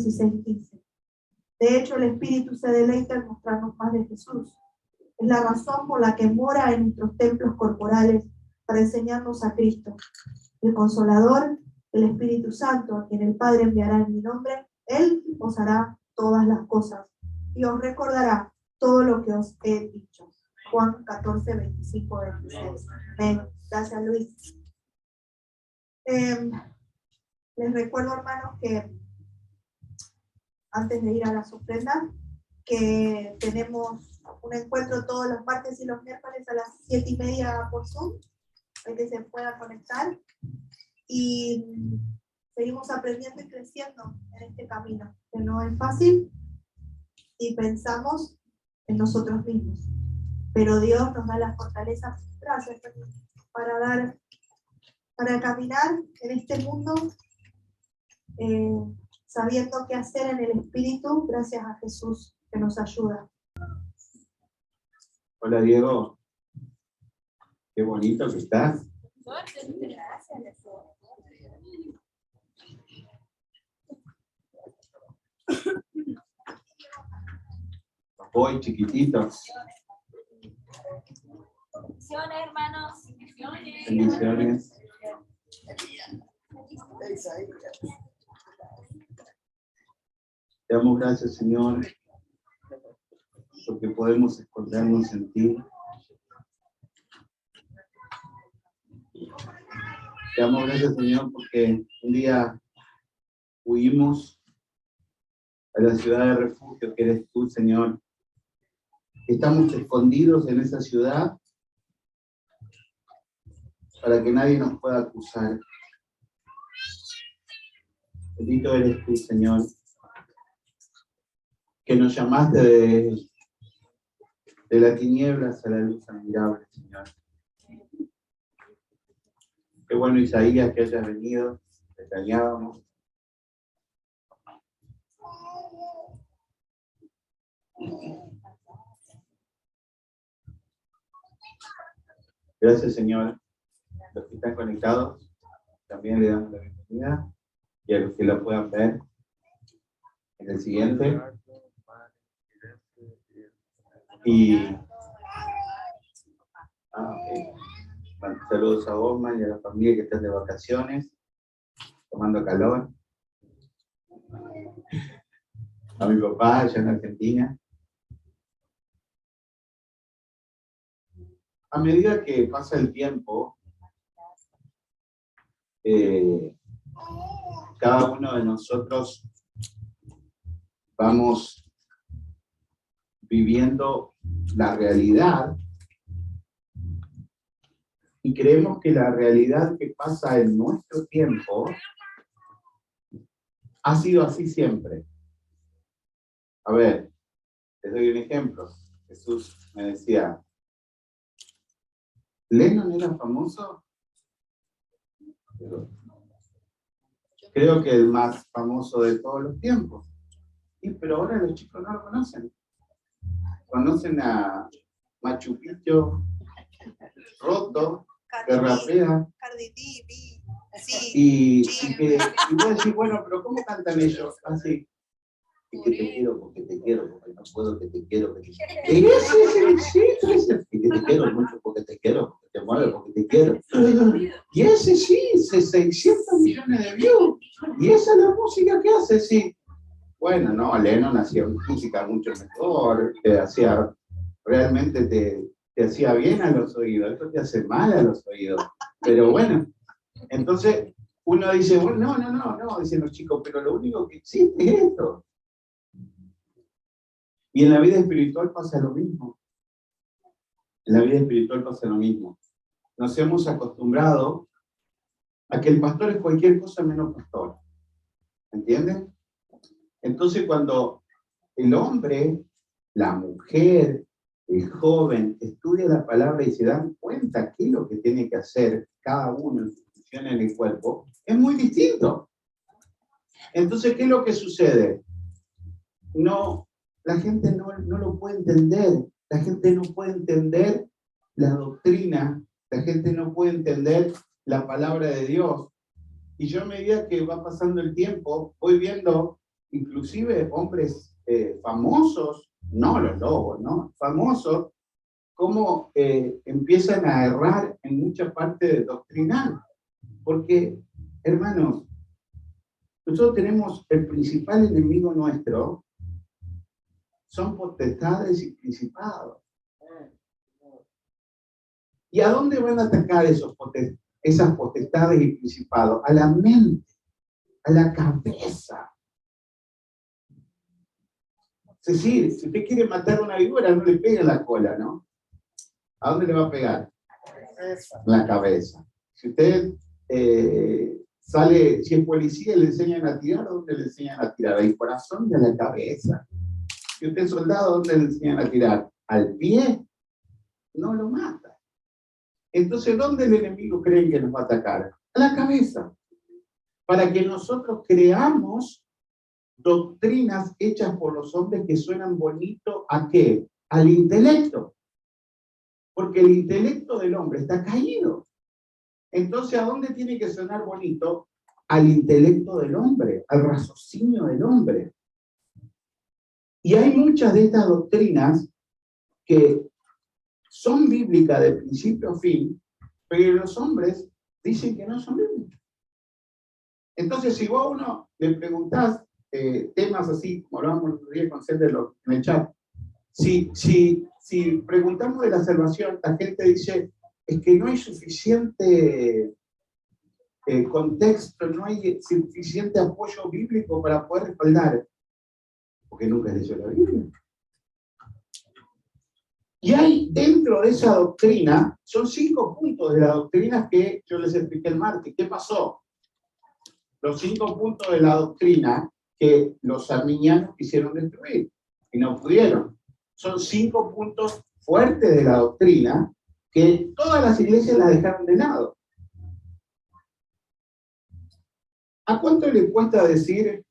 16:15. De hecho, el Espíritu se deleita en mostrarnos más de Jesús. Es la razón por la que mora en nuestros templos corporales para enseñarnos a Cristo. El Consolador, el Espíritu Santo, a quien el Padre enviará en mi nombre, Él os hará todas las cosas y os recordará todo lo que os he dicho. Juan 14, 25, 26. Amén. Gracias, Luis. Les recuerdo, hermanos, que antes de ir a las ofrendas, que tenemos un encuentro todos los martes y los miércoles a las 7:30 por Zoom, para que se pueda conectar. Y seguimos aprendiendo y creciendo en este camino, que no es fácil, y pensamos en nosotros mismos. Pero Dios nos da la fortaleza, gracias, para caminar en este mundo, sabiendo qué hacer en el Espíritu, gracias a Jesús que nos ayuda. Hola, Diego. Qué bonito que estás. Hoy, chiquititos. Bendiciones, hermanos. Bendiciones. Te damos gracias, Señor, porque podemos escondernos en ti. Te damos gracias, Señor, porque un día huimos a la ciudad de refugio que eres tú, Señor. Estamos escondidos en esa ciudad para que nadie nos pueda acusar. Bendito eres tú, Señor, que nos llamaste de las tinieblas a la luz admirable, Señor. Qué bueno, Isaías, que hayas venido, te extrañábamos. Gracias, Señor. Los que están conectados, también le damos la bienvenida. Y a los que la puedan ver en el siguiente. Y bueno, saludos a Oma y a la familia que están de vacaciones, tomando calor. A mi papá allá en Argentina. A medida que pasa el tiempo, cada uno de nosotros vamos viviendo la realidad y creemos que la realidad que pasa en nuestro tiempo ha sido así siempre. A ver, les doy un ejemplo. Jesús me decía, ¿Lennon era famoso? Creo que el más famoso de todos los tiempos. Sí, pero ahora los chicos no lo conocen. Conocen a Machu Picchu, Roto, que rapea. Y vos decís, bueno, pero ¿cómo cantan ellos? Así. Y que te quiero porque no puedo, que te quiero, que te quiero. Y ese es el éxito, y que te quiero mucho porque te quiero, porque te muero porque te quiero. Y ese sí, 600 millones de views. Y esa es la música que hace, sí. Bueno, no, Lennon hacía música mucho mejor, realmente te hacía bien a los oídos, esto te hace mal a los oídos. Pero bueno, entonces uno dice, bueno, no, dicen los chicos, pero lo único que existe es esto. Y en la vida espiritual pasa lo mismo. En la vida espiritual pasa lo mismo. Nos hemos acostumbrado a que el pastor es cualquier cosa menos pastor. ¿Entienden? Entonces cuando el hombre, la mujer, el joven estudia la palabra y se dan cuenta qué es lo que tiene que hacer cada uno en su función en el cuerpo, es muy distinto. Entonces, ¿qué es lo que sucede? La gente no lo puede entender. La gente no puede entender la doctrina. La gente no puede entender la palabra de Dios. Y yo a medida que va pasando el tiempo, voy viendo inclusive hombres famosos, no los lobos, ¿no? Famosos, cómo empiezan a errar en mucha parte doctrinal. Porque, hermanos, nosotros tenemos el principal enemigo nuestro, son potestades y principados. ¿Y a dónde van a atacar esas potestades y principados? A la mente, a la cabeza. Es decir, si usted quiere matar una víbora, no le pegue en la cola, ¿no? ¿A dónde le va a pegar? En la cabeza. Si usted si es policía, le enseñan a tirar, ¿a dónde le enseñan a tirar? Al corazón y a la cabeza. Si usted es soldado, ¿a dónde le enseñan a tirar? Al pie. No lo mata. Entonces, ¿dónde el enemigo cree que nos va a atacar? A la cabeza. Para que nosotros creamos doctrinas hechas por los hombres que suenan bonito, ¿a qué? Al intelecto. Porque el intelecto del hombre está caído. Entonces, ¿a dónde tiene que sonar bonito? Al intelecto del hombre, al raciocinio del hombre. Y hay muchas de estas doctrinas que son bíblicas de principio a fin, pero los hombres dicen que no son bíblicas. Entonces, si vos a uno le preguntás temas así, como hablábamos el otro día con César en el chat, si preguntamos de la salvación, la gente dice, es que no hay suficiente contexto, no hay suficiente apoyo bíblico para poder respaldar, porque nunca leyó la Biblia. Y hay dentro de esa doctrina, son 5 puntos de la doctrina que yo les expliqué el martes. ¿Qué pasó? Los 5 puntos de la doctrina que los arminianos quisieron destruir y no pudieron. Son 5 puntos fuertes de la doctrina que todas las iglesias las dejaron de lado. ¿A cuánto le cuesta decir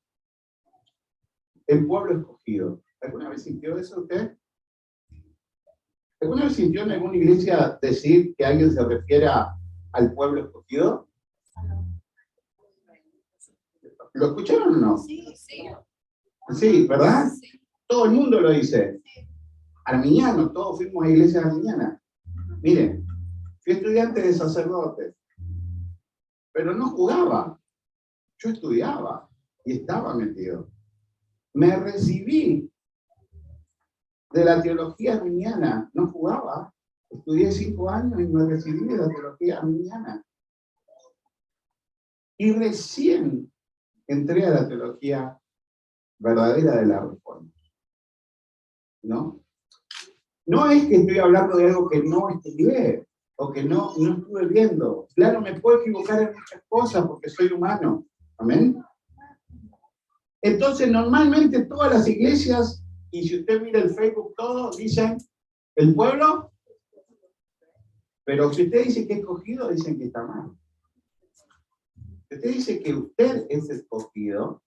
el pueblo escogido? ¿Alguna vez sintió eso usted? ¿Alguna vez sintió en alguna iglesia decir que alguien se refiere al pueblo escogido? ¿Lo escucharon o no? Sí, sí. Sí, ¿verdad? Sí. Todo el mundo lo dice. Arminianos, todos fuimos a iglesias arminianas. Miren, fui estudiante de sacerdotes, pero no jugaba. Yo estudiaba y estaba metido. Me recibí de la teología arminiana, no jugaba. Estudié 5 años y me recibí de la teología arminiana. Y recién entré a la teología verdadera de la Reforma. ¿No? No es que estoy hablando de algo que no estudié o que no estuve viendo. Claro, me puedo equivocar en muchas cosas porque soy humano. ¿Amén? Entonces, normalmente todas las iglesias, y si usted mira el Facebook, todos dicen, el pueblo, pero si usted dice que es escogido, dicen que está mal. Si usted dice que usted es escogido,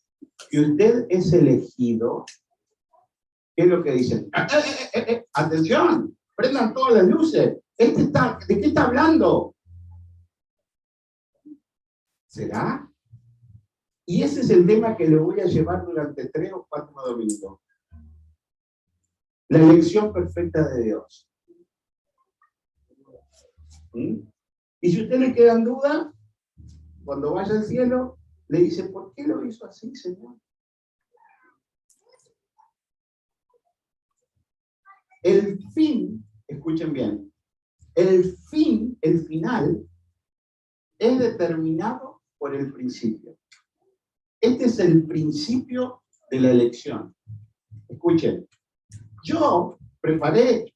que usted es elegido, ¿qué es lo que dicen? Atención, prendan todas las luces. ¿De qué está hablando? ¿Será? Y ese es el tema que le voy a llevar durante 3 o 4 domingos. La elección perfecta de Dios. Y si usted le queda en duda, cuando vaya al cielo, le dice, ¿por qué lo hizo así, Señor? El fin, escuchen bien, el final, es determinado por el principio. Este es el principio de la elección. Escuchen, yo preparé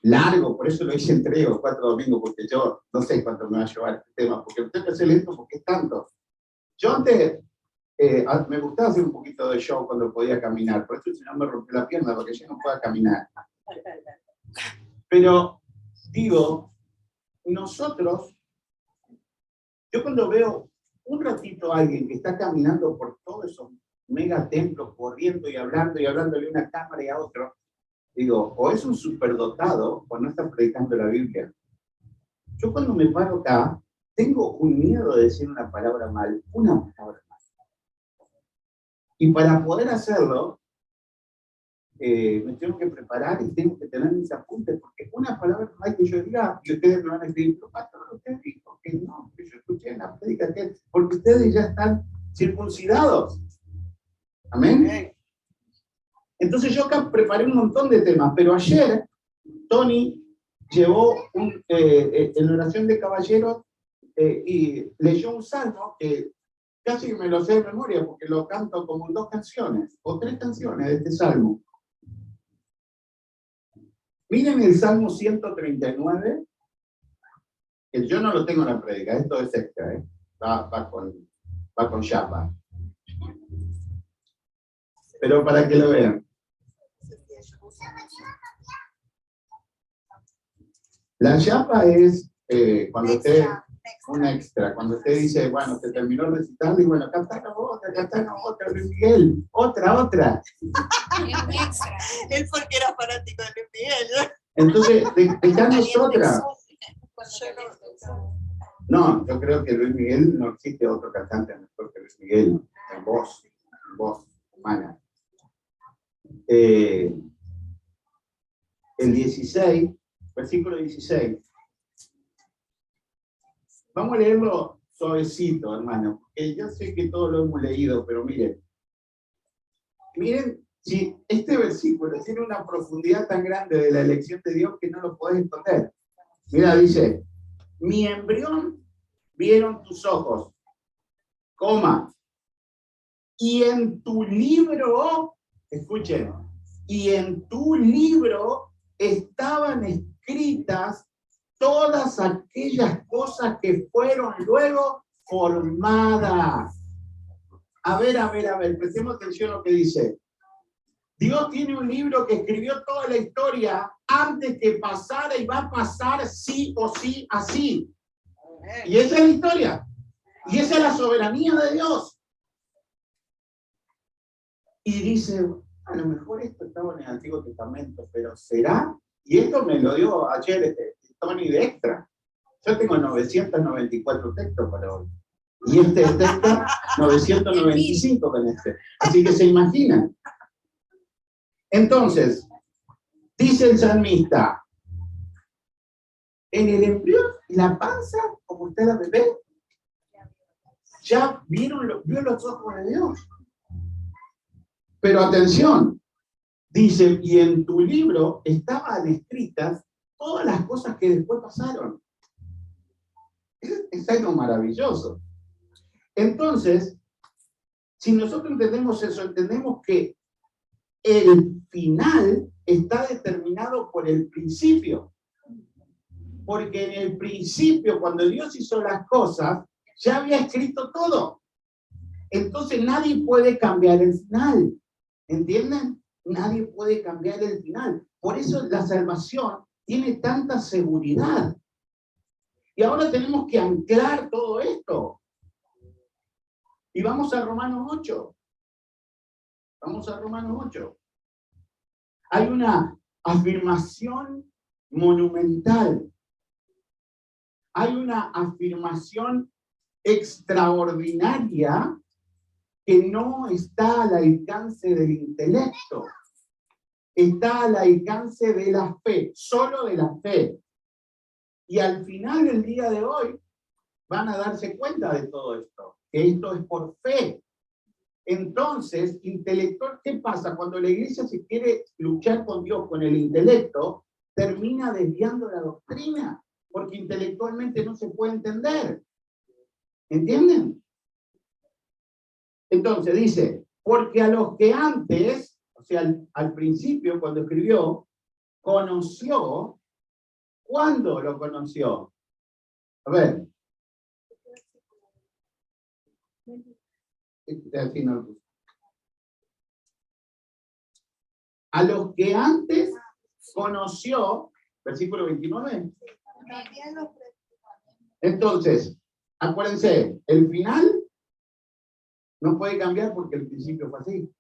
largo, por eso lo hice en 3 o 4 domingos, porque yo no sé cuánto me va a llevar este tema, porque usted me hace lento porque es tanto. Yo antes me gustaba hacer un poquito de show cuando podía caminar, por eso si no me rompió la pierna, porque yo no puedo caminar. Pero, digo, nosotros, yo cuando veo un ratito a alguien que está caminando por todos esos mega templos, corriendo y hablándole a una cámara y a otro, digo, o es un superdotado o no está predicando la Biblia. Yo cuando me paro acá, tengo un miedo de decir una palabra mal, una palabra mal. Y para poder hacerlo, me tengo que preparar y tengo que tener mis apuntes, porque una palabra no hay que yo diga, y ustedes me van a decir, pero pastor, usted dijo que no, que yo escuché en la prédica que, porque ustedes ya están circuncidados. Amén. Entonces yo acá preparé un montón de temas, pero ayer Tony llevó en oración de caballeros y leyó un salmo que casi me lo sé de memoria, porque lo canto como en 2 canciones, o 3 canciones de este salmo. Miren el Salmo 139, que yo no lo tengo en la prédica, esto es extra, va con chapa. Pero para que lo vean. La chapa es cuando usted, un extra, cuando usted dice, bueno, se terminó el recital, y bueno, acá está la otra, Luis Miguel, otra. Él porque era fanático de Luis Miguel. Entonces, dejanos otra. No, yo creo que Luis Miguel, no existe otro cantante mejor que Luis Miguel, en voz humana. El 16, versículo 16. Vamos a leerlo suavecito, hermano, porque yo sé que todos lo hemos leído, pero miren, si este versículo tiene una profundidad tan grande de la elección de Dios que no lo podés entender. Mira, dice, mi embrión vieron tus ojos, coma, y en tu libro, escuchen, y en tu libro estaban escritas todas aquellas cosas que fueron luego formadas. A ver, prestemos atención a lo que dice. Dios tiene un libro que escribió toda la historia antes que pasara y va a pasar sí o sí así. Y esa es la historia. Y esa es la soberanía de Dios. Y dice, a lo mejor esto estaba en el Antiguo Testamento, pero ¿será? Y esto me lo dio ayer Tony de extra. Yo tengo 994 textos para hoy. Y este texto, 995 con este. Así que se imaginan. Entonces, dice el salmista, en el embrión, la panza, como usted la ve, ya vio los ojos de Dios. Pero atención, dice, y en tu libro estaban escritas todas las cosas que después pasaron. Es algo maravilloso. Entonces, si nosotros entendemos eso, entendemos que el final está determinado por el principio. Porque en el principio, cuando Dios hizo las cosas, ya había escrito todo. Entonces nadie puede cambiar el final. ¿Entienden? Nadie puede cambiar el final. Por eso la salvación tiene tanta seguridad. Y ahora tenemos que anclar todo esto. Y vamos a Romanos 8. Vamos a Romanos 8. Hay una afirmación monumental. Hay una afirmación extraordinaria que no está al alcance del intelecto. Está al alcance de la fe, solo de la fe. Y al final del día de hoy van a darse cuenta de todo esto, que esto es por fe. Entonces, intelectual, ¿qué pasa? Cuando la iglesia se quiere luchar con Dios, con el intelecto, termina desviando la doctrina, porque intelectualmente no se puede entender. ¿Entienden? Entonces dice, porque a los que antes, o sea, al principio, cuando escribió, conoció. ¿Cuándo lo conoció? A ver. A los que antes conoció, versículo 29. Entonces, acuérdense, el final no puede cambiar porque el principio fue así.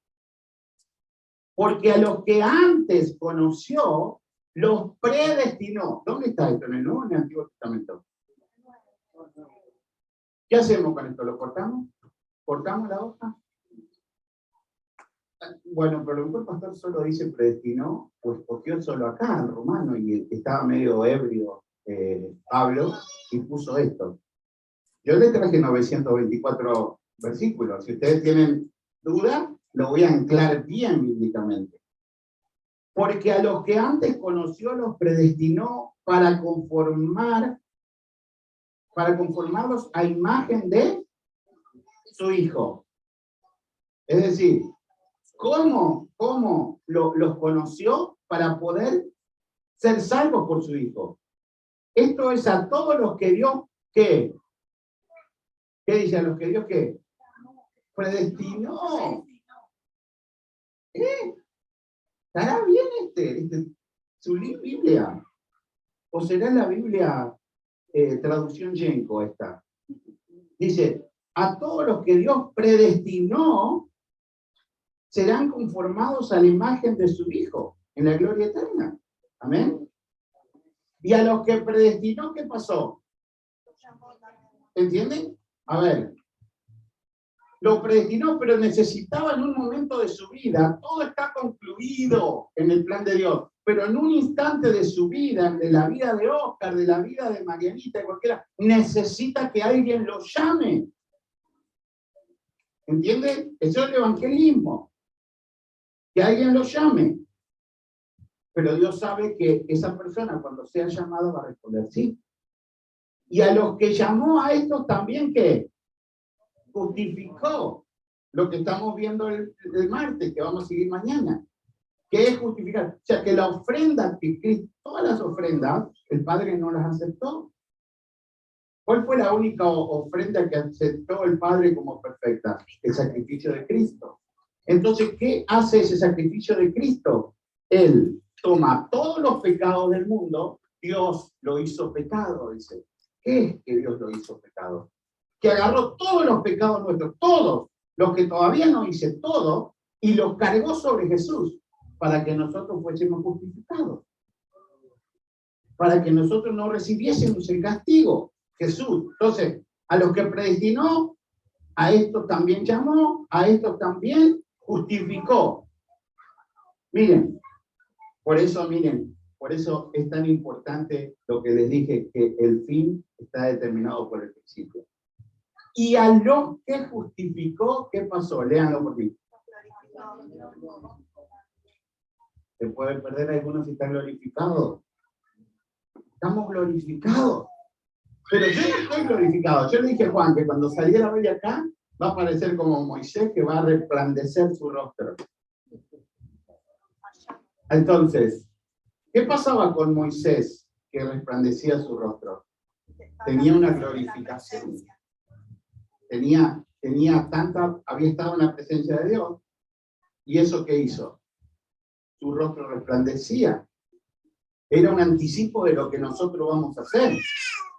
Porque a los que antes conoció, los predestinó. ¿Dónde está esto? ¿En el Nuevo o en el Antiguo Testamento? ¿Qué hacemos con esto? ¿Lo cortamos? ¿Cortamos la hoja? Bueno, pero lo mejor el pastor solo dice predestinó, pues escogió solo acá, en romano, y estaba medio ebrio Pablo, y puso esto. Yo le traje 924 versículos. Si ustedes tienen duda, lo voy a anclar bien bíblicamente. Porque a los que antes conoció los predestinó para conformarlos a imagen de su Hijo. Es decir, ¿cómo los conoció para poder ser salvos por su Hijo? Esto es a todos los que Dios, ¿qué? ¿Qué dice? A los que Dios, ¿qué? Predestinó. ¿Estará bien su Biblia? ¿O será la Biblia traducción Yenko esta? Dice, a todos los que Dios predestinó, serán conformados a la imagen de su Hijo, en la gloria eterna. Amén. Y a los que predestinó, ¿qué pasó? ¿Entienden? A ver, lo predestinó, pero necesitaba en un momento de su vida, todo está concluido en el plan de Dios, pero en un instante de su vida, de la vida de Oscar, de la vida de Marianita, de cualquiera, necesita que alguien lo llame. ¿Entienden? Eso es el evangelismo. Que alguien lo llame. Pero Dios sabe que esa persona, cuando sea llamada, va a responder sí. Y a los que llamó a estos también, ¿qué? Justificó. Lo que estamos viendo el martes, que vamos a seguir mañana. ¿Qué es justificar? O sea, que la ofrenda que Cristo, todas las ofrendas, el Padre no las aceptó. ¿Cuál fue la única ofrenda que aceptó el Padre como perfecta? El sacrificio de Cristo. Entonces, ¿qué hace ese sacrificio de Cristo? Él toma todos los pecados del mundo, Dios lo hizo pecado, dice. ¿Qué es que Dios lo hizo pecado? Que agarró todos los pecados nuestros, todos, los que todavía no hice, todos, y los cargó sobre Jesús, para que nosotros fuésemos justificados. Para que nosotros no recibiésemos el castigo. Jesús. Entonces, a los que predestinó, a estos también llamó, a estos también justificó. Miren, por eso es tan importante lo que les dije, que el fin está determinado por el principio. Y a los que justificó, ¿qué pasó? Léanlo por mí. Se pueden perder algunos si están glorificados. Estamos glorificados. Pero yo no estoy glorificado. Yo le dije a Juan que cuando saliera hoy acá, va a aparecer como Moisés, que va a resplandecer su rostro. Entonces, ¿qué pasaba con Moisés que resplandecía su rostro? Tenía una glorificación. Había estado en la presencia de Dios. ¿Y eso qué hizo? Su rostro resplandecía. Era un anticipo de lo que nosotros vamos a hacer.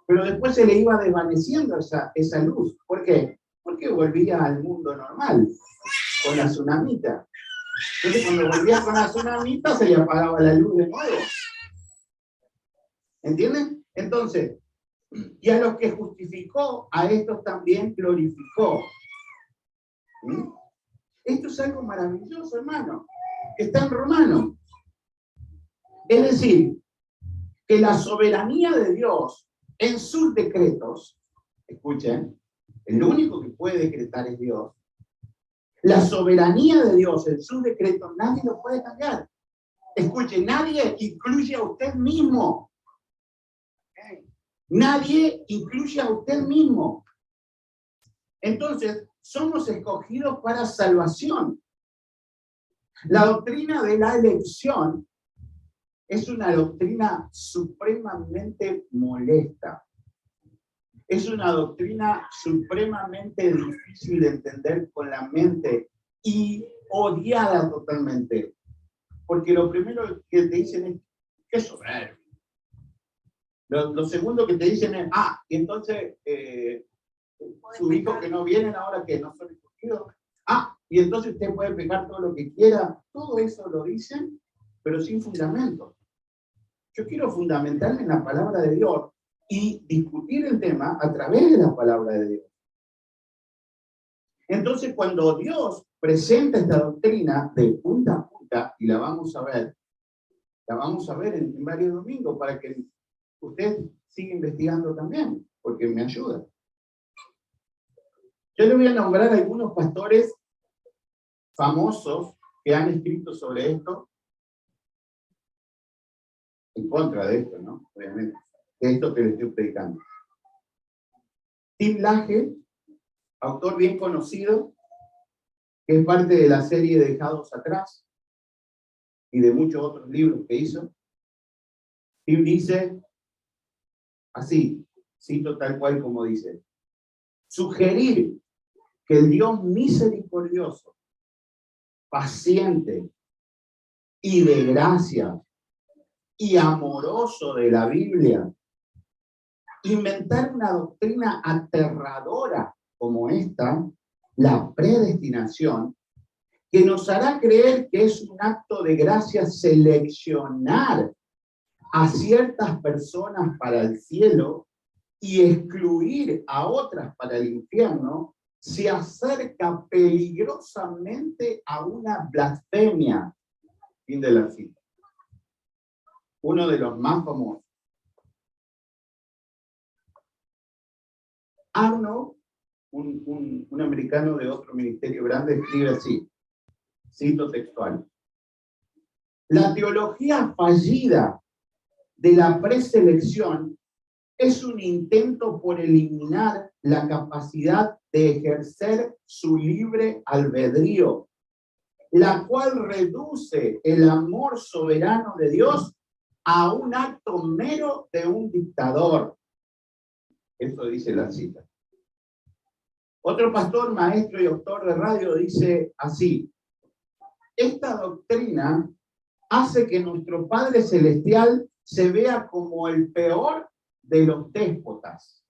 Pero después se le iba desvaneciendo esa luz. ¿Por qué? Porque volvía al mundo normal, con la tsunamita. Entonces cuando volvía con la tsunamita se le apagaba la luz de nuevo. ¿Entienden? Entonces, y a los que justificó, a estos también glorificó. ¿Sí? Esto es algo maravilloso, hermano. Está en Romanos. Es decir, que la soberanía de Dios en sus decretos, escuchen, el único que puede decretar es Dios. La soberanía de Dios en sus decretos, nadie lo puede cambiar. Escuchen, nadie incluye a usted mismo. Nadie incluye a usted mismo. Entonces, somos escogidos para salvación. La doctrina de la elección es una doctrina supremamente molesta. Es una doctrina supremamente difícil de entender con la mente y odiada totalmente. Porque lo primero que te dicen es, qué soberbio. Lo segundo que te dicen es, y entonces su hijo que no vienen ahora que no son escogidos. Y entonces usted puede pecar todo lo que quiera. Todo eso lo dicen, pero sin fundamento. Yo quiero fundamentarme en la palabra de Dios y discutir el tema a través de la palabra de Dios. Entonces, cuando Dios presenta esta doctrina de punta a punta y la vamos a ver en varios domingos para que usted siga investigando también, porque me ayuda. Yo le voy a nombrar algunos pastores famosos que han escrito sobre esto, en contra de esto, ¿no? Obviamente, de esto que le estoy predicando. Tim LaHaye, autor bien conocido, que es parte de la serie Dejados Atrás y de muchos otros libros que hizo. Tim dice así, cito tal cual como dice: sugerir que el Dios misericordioso, paciente y de gracia y amoroso de la Biblia, inventar una doctrina aterradora como esta, la predestinación, que nos hará creer que es un acto de gracia seleccionar a ciertas personas para el cielo y excluir a otras para el infierno, se acerca peligrosamente a una blasfemia. Fin de la cita. Uno de los más famosos. Arnold, un americano de otro ministerio grande, escribe así, cito textual: la teología fallida de la preselección es un intento por eliminar la capacidad de ejercer su libre albedrío, la cual reduce el amor soberano de Dios a un acto mero de un dictador. Eso dice la cita. Otro pastor, maestro y doctor de radio dice así: esta doctrina hace que nuestro Padre Celestial se vea como el peor de los déspotas.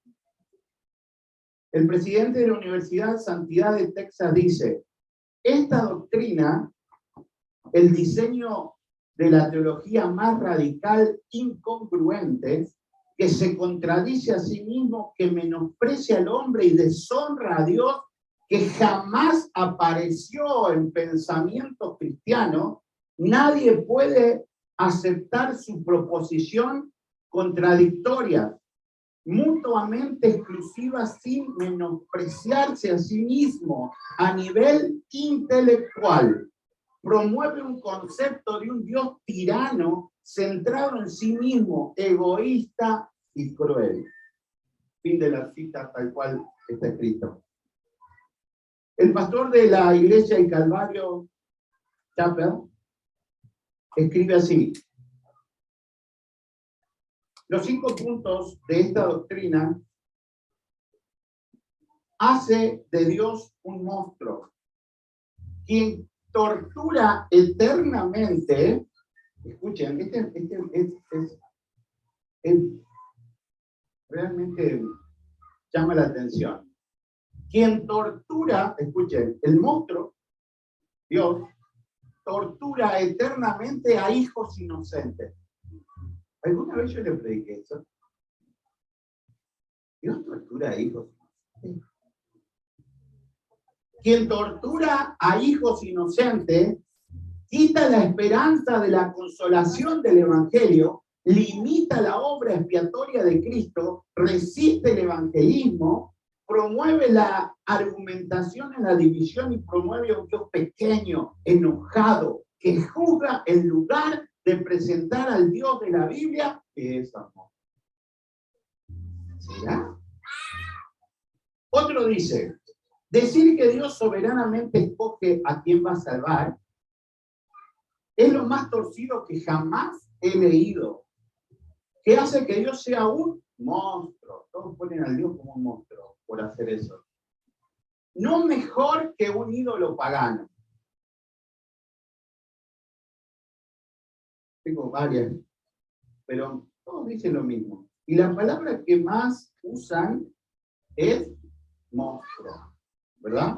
El presidente de la Universidad Santidad de Texas dice: esta doctrina, el diseño de la teología más radical, incongruente, que se contradice a sí mismo, que menosprecia al hombre y deshonra a Dios, que jamás apareció en pensamiento cristiano, nadie puede aceptar su proposición contradictoria, mutuamente exclusivas, sin menospreciarse a sí mismo a nivel intelectual. Promueve un concepto de un Dios tirano, centrado en sí mismo, egoísta y cruel. Fin de la cita tal cual está escrito. El pastor de la iglesia del Calvario Chapel escribe así: los 5 puntos de esta doctrina hace de Dios un monstruo, quien tortura eternamente. Escuchen, realmente llama la atención. Quien tortura, escuchen, el monstruo, Dios, tortura eternamente a hijos inocentes. ¿Alguna vez yo le prediqué eso? Dios tortura a hijos inocentes. Quien tortura a hijos inocentes quita la esperanza de la consolación del Evangelio, limita la obra expiatoria de Cristo, resiste el evangelismo, promueve la argumentación en la división y promueve a un Dios pequeño, enojado, que juzga en lugar de presentar al Dios de la Biblia, que es amor. ¿Será? Otro dice: decir que Dios soberanamente escoge a quien va a salvar es lo más torcido que jamás he leído, que hace que Dios sea un monstruo. Todos ponen al Dios como un monstruo por hacer eso. No mejor que un ídolo pagano. Tengo varias, pero todos dicen lo mismo. Y la palabra que más usan es monstruo, ¿verdad?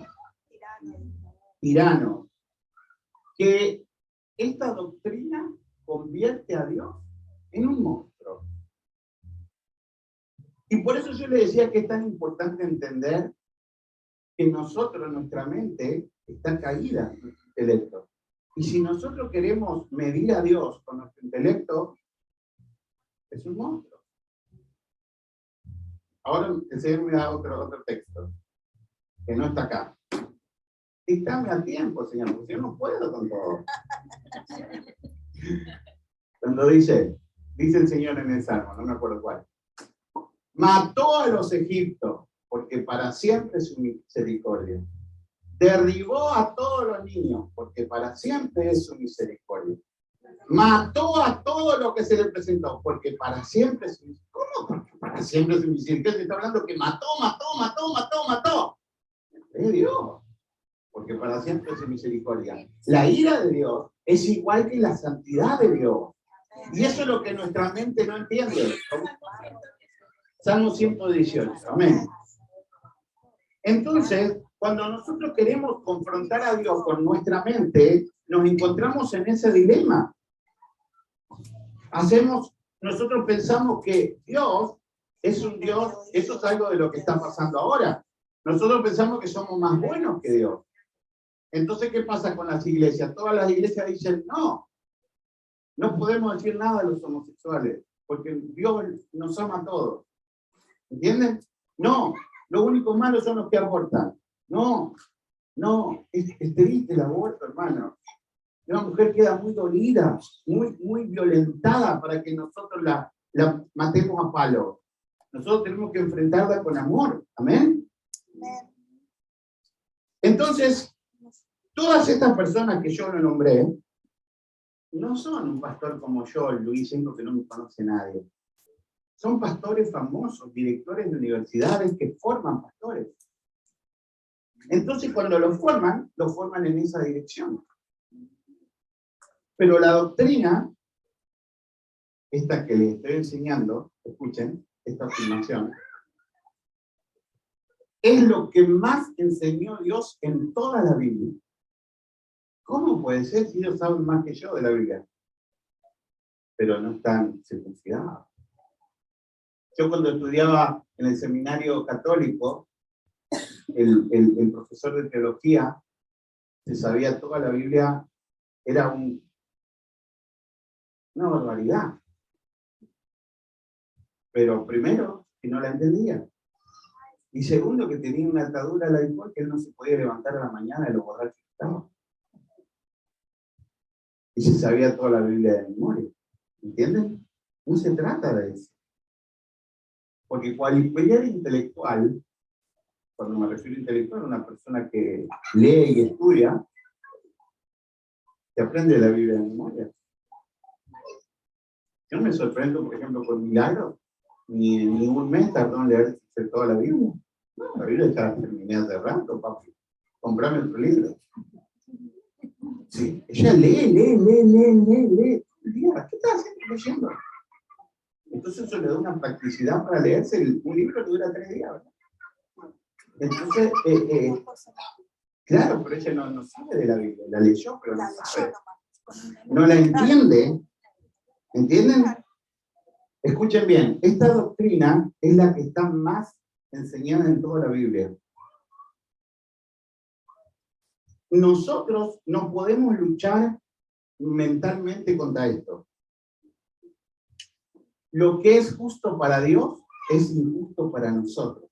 Tirano. Que esta doctrina convierte a Dios en un monstruo. Y por eso yo le decía que es tan importante entender que nosotros, nuestra mente, está caída, nuestro intelecto. Y si nosotros queremos medir a Dios con nuestro intelecto, es un monstruo. Ahora el Señor me da otro texto, que no está acá. Dictame a tiempo, Señor, porque yo no puedo con todo. Cuando dice el Señor en el Salmo, no me acuerdo cuál. Mató a los egipcios, porque para siempre es su misericordia. Derribó a todos los niños, porque para siempre es su misericordia. Mató a todo lo que se le presentó, porque para siempre es su misericordia. ¿Cómo? Porque para siempre es su misericordia. Se está hablando que mató. Es Dios, porque para siempre es su misericordia. La ira de Dios es igual que la santidad de Dios. Y eso es lo que nuestra mente no entiende. Salmo 118, amén. Entonces, cuando nosotros queremos confrontar a Dios con nuestra mente, nos encontramos en ese dilema. Nosotros pensamos que Dios es un Dios, eso es algo de lo que está pasando ahora. Nosotros pensamos que somos más buenos que Dios. Entonces, ¿qué pasa con las iglesias? Todas las iglesias dicen, no podemos decir nada a los homosexuales, porque Dios nos ama a todos. ¿Entienden? No, lo único malo son los que abortan. No, es triste el aborto, hermano. Una mujer queda muy dolida, muy violentada para que nosotros la matemos a palo. Nosotros tenemos que enfrentarla con amor. ¿Amén? Entonces, todas estas personas que yo no nombré, no son un pastor como yo, Luis Enco, que no me conoce nadie. Son pastores famosos, directores de universidades que forman pastores. Entonces, cuando los forman en esa dirección. Pero la doctrina, esta que les estoy enseñando, escuchen, esta afirmación, es lo que más enseñó Dios en toda la Biblia. ¿Cómo puede ser si ellos saben más que yo de la Biblia? Pero no están circuncidados. Yo cuando estudiaba en el seminario católico, el profesor de teología se sabía toda la Biblia, era una barbaridad. Pero primero, que no la entendía. Y segundo, que tenía una atadura al alcohol que él no se podía levantar a la mañana de lo borracho que estaba. Y se sabía toda la Biblia de memoria. ¿Entienden? No se trata de eso. Porque cualquier intelectual, cuando me refiero a intelectual, una persona que lee y estudia, que aprende la Biblia de memoria. Yo me sorprendo, por ejemplo, con Milagros. Ni un mes tardó en leer toda la Biblia. No, la Biblia ya la terminé hace rato, papi. Comprame otro libro. Sí, ella lee todo el día. ¿Qué estás haciendo leyendo? Entonces eso le da una practicidad para leerse. Un libro que dura 3 días, ¿verdad? Entonces, claro, pero ella no sabe de la Biblia. La leyó, pero no sabe. No la entiende. ¿Entienden? Escuchen bien, esta doctrina es la que está más enseñada en toda la Biblia. Nosotros no podemos luchar mentalmente contra esto. Lo que es justo para Dios es injusto para nosotros.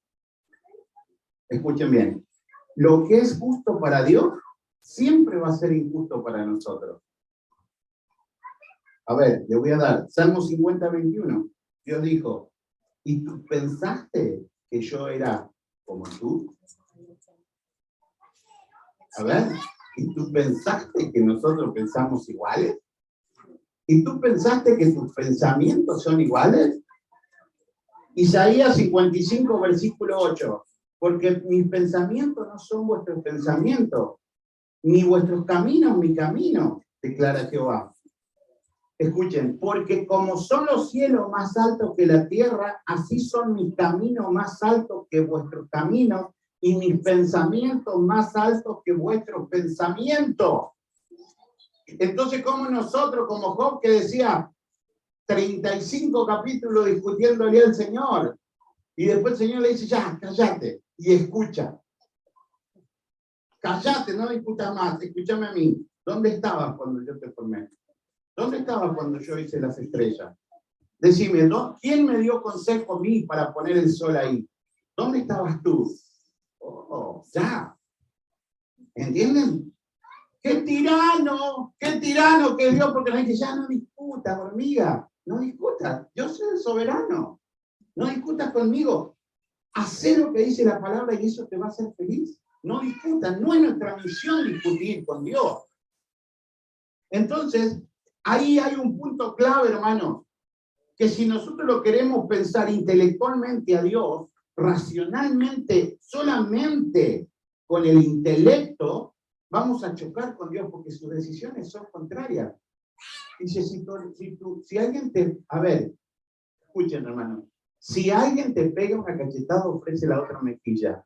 Escuchen bien, lo que es justo para Dios siempre va a ser injusto para nosotros. A ver, le voy a dar Salmo 50, 21. Dios dijo, ¿y tú pensaste que yo era como tú? A ver, ¿y tú pensaste que nosotros pensamos iguales? ¿Y tú pensaste que tus pensamientos son iguales? Isaías 55, versículo 8. Porque mis pensamientos no son vuestros pensamientos, ni vuestros caminos mi camino, declara Jehová. Escuchen, porque como son los cielos más altos que la tierra, así son mis caminos más altos que vuestros caminos, y mis pensamientos más altos que vuestros pensamientos. Entonces, como nosotros, como Job, que decía 35 capítulos discutiéndole al Señor, y después el Señor le dice, ya, cállate, y escucha. Callate, no discutas más, escúchame a mí. ¿Dónde estabas cuando yo te formé? ¿Dónde estabas cuando yo hice las estrellas? Decime, ¿no? ¿Quién me dio consejo a mí para poner el sol ahí? ¿Dónde estabas tú? Oh, ya. ¿Entienden? ¡Qué tirano! ¡Qué tirano que Dios! Porque la gente ya no discuta, hormiga. No discutas. Yo soy el soberano. No discutas conmigo. Hacé lo que dice la palabra y eso te va a hacer feliz. No discutas. No es nuestra misión discutir con Dios. Entonces, ahí hay un punto clave, hermano, que si nosotros lo queremos pensar intelectualmente a Dios, racionalmente, solamente con el intelecto, vamos a chocar con Dios porque sus decisiones son contrarias. Dice, si alguien te... A ver, escuchen, hermano. Si alguien te pega una cachetada, ofrece la otra mejilla.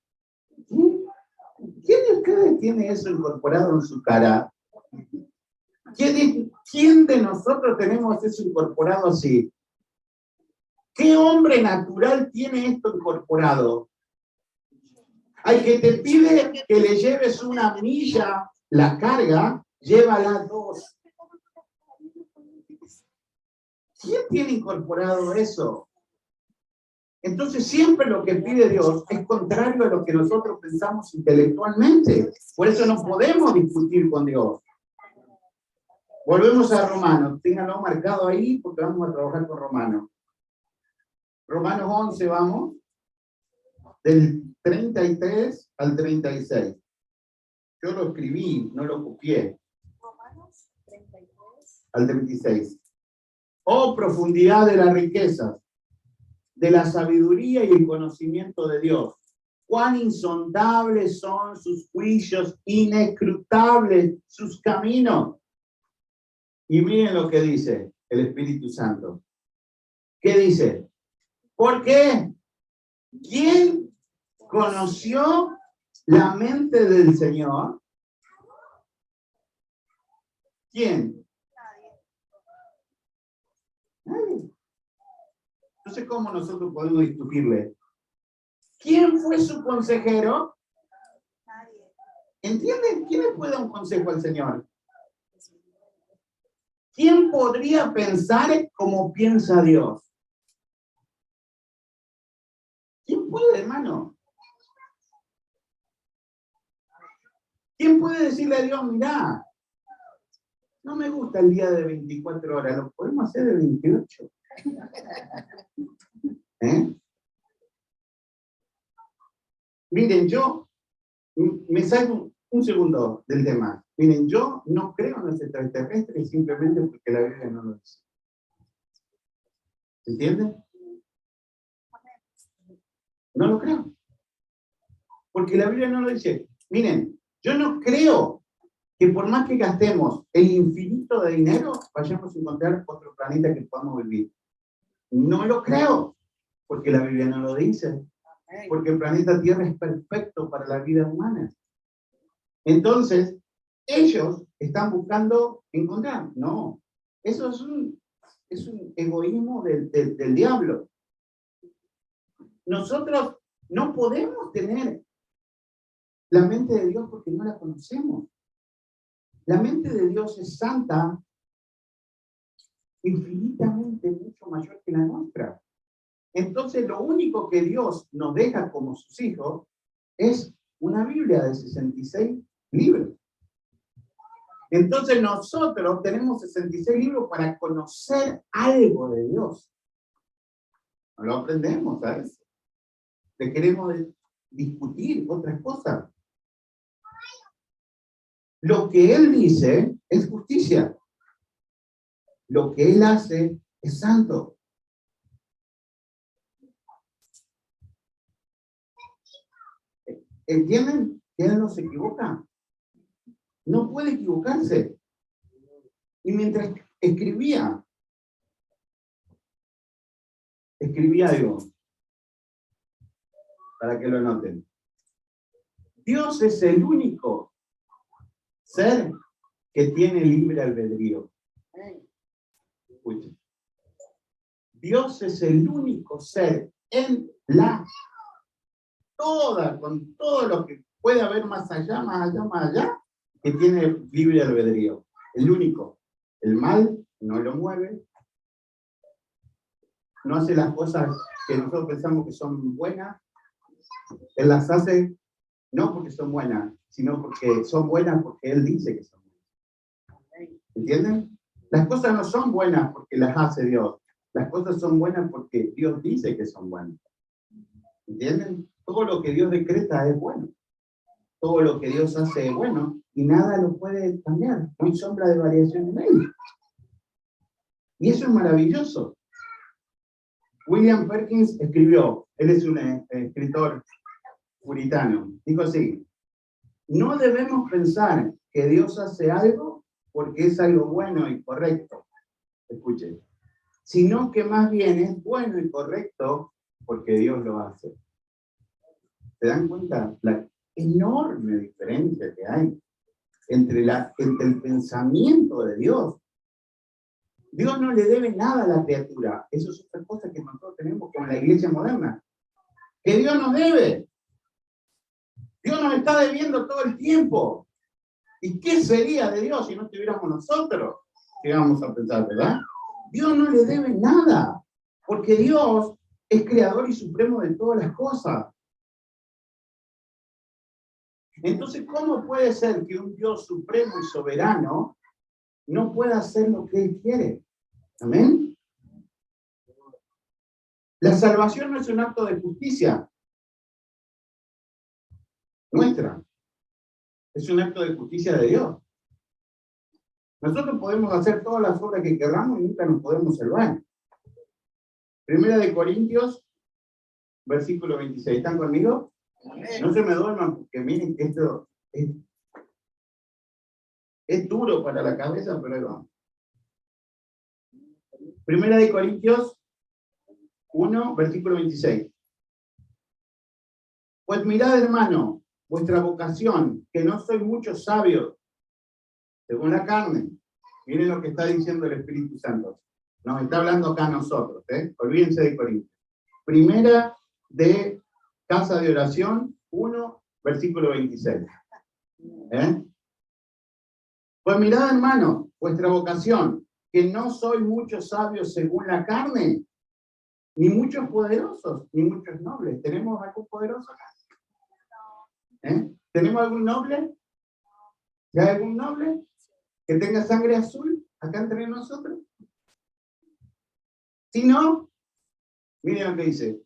¿Quién de ustedes tiene eso incorporado en su cara? ¿Quién de nosotros tenemos eso incorporado así? ¿Qué hombre natural tiene esto incorporado? Al que te pide que le lleves una milla, la carga, llévala 2. ¿Quién tiene incorporado eso? Entonces siempre lo que pide Dios es contrario a lo que nosotros pensamos intelectualmente. Por eso no podemos discutir con Dios. Volvemos a Romanos. Ténganlo marcado ahí porque vamos a trabajar con Romanos. Romanos 11 vamos. Del 33 al 36. Yo lo escribí, no lo copié. Romanos 33. Al 36. Oh, profundidad de las riquezas, de la sabiduría y el conocimiento de Dios. Cuán insondables son sus juicios, inescrutables sus caminos. Y miren lo que dice el Espíritu Santo. ¿Qué dice? ¿Por qué? ¿Quién conoció la mente del Señor? ¿Quién? Nadie. Entonces, ¿cómo nosotros podemos discutirle? ¿Quién fue su consejero? Nadie. ¿Entienden? ¿Quién le puede dar un consejo al Señor? ¿Quién podría pensar como piensa Dios? ¿Quién puede, hermano? ¿Quién puede decirle a Dios, mirá, no me gusta el día de 24 horas, lo podemos hacer de 28? Miren, yo me salgo un segundo del tema. Miren, yo no creo en los extraterrestres simplemente porque la Biblia no lo dice. ¿Entienden? No lo creo. Porque la Biblia no lo dice. Miren, yo no creo que por más que gastemos el infinito de dinero, vayamos a encontrar otro planeta que podamos vivir. No lo creo, porque la Biblia no lo dice. Porque el planeta Tierra es perfecto para la vida humana. Entonces, ellos están buscando encontrar. No, eso es un egoísmo del diablo. Nosotros no podemos tener la mente de Dios porque no la conocemos. La mente de Dios es santa, infinitamente mucho mayor que la nuestra. Entonces, lo único que Dios nos deja como sus hijos es una Biblia de 66 libros. Entonces, nosotros tenemos 66 libros para conocer algo de Dios. No lo aprendemos, ¿sabes? Le queremos discutir otras cosas. Lo que Él dice es justicia. Lo que Él hace es santo. ¿Entienden que Él no se equivoca? No puede equivocarse. Y mientras escribía algo, para que lo noten. Dios es el único ser que tiene libre albedrío. Escuchen. Dios es el único ser en con todo lo que puede haber más allá, que tiene libre albedrío. El único. El mal no lo mueve, no hace las cosas que nosotros pensamos que son buenas. Él las hace no porque son buenas, sino porque son buenas porque Él dice que son buenas. ¿Entienden? Las cosas no son buenas porque las hace Dios. Las cosas son buenas porque Dios dice que son buenas. ¿Entienden? Todo lo que Dios decreta es bueno. Todo lo que Dios hace es bueno y nada lo puede cambiar. No hay sombra de variación en Él. Y eso es maravilloso. William Perkins escribió, él es un escritor puritano, dijo así: no debemos pensar que Dios hace algo porque es algo bueno y correcto, escuchen, sino que más bien es bueno y correcto porque Dios lo hace. ¿Se dan cuenta la enorme diferencia que hay entre el pensamiento de Dios? Dios no le debe nada a la criatura. Eso es otra cosa que nosotros tenemos con la iglesia moderna. Que Dios nos debe. Dios nos está debiendo todo el tiempo. ¿Y qué sería de Dios si no estuviéramos nosotros? ¿Qué vamos a pensar, verdad? Dios no le debe nada. Porque Dios es creador y supremo de todas las cosas. Entonces, ¿cómo puede ser que un Dios supremo y soberano no pueda hacer lo que Él quiere? ¿Amén? La salvación no es un acto de justicia nuestra. Es un acto de justicia de Dios. Nosotros podemos hacer todas las obras que queramos y nunca nos podemos salvar. Primera de Corintios, versículo 26. ¿Están conmigo? No se me duerman porque miren que esto es duro para la cabeza, pero ahí vamos. Primera de Corintios 1, versículo 26. Pues mirad, hermano, vuestra vocación, que no sois muchos sabios, según la carne. Miren lo que está diciendo el Espíritu Santo. Nos está hablando acá a nosotros, Olvídense de Corintios. Primera de Casa de Oración 1, versículo 26. Pues mirad, hermano, vuestra vocación, que no sois muchos sabios según la carne, ni muchos poderosos, ni muchos nobles. ¿Tenemos algún poderoso acá? ¿Tenemos algún noble? ¿Ya hay algún noble que tenga sangre azul acá entre nosotros? Si no, miren lo que dice: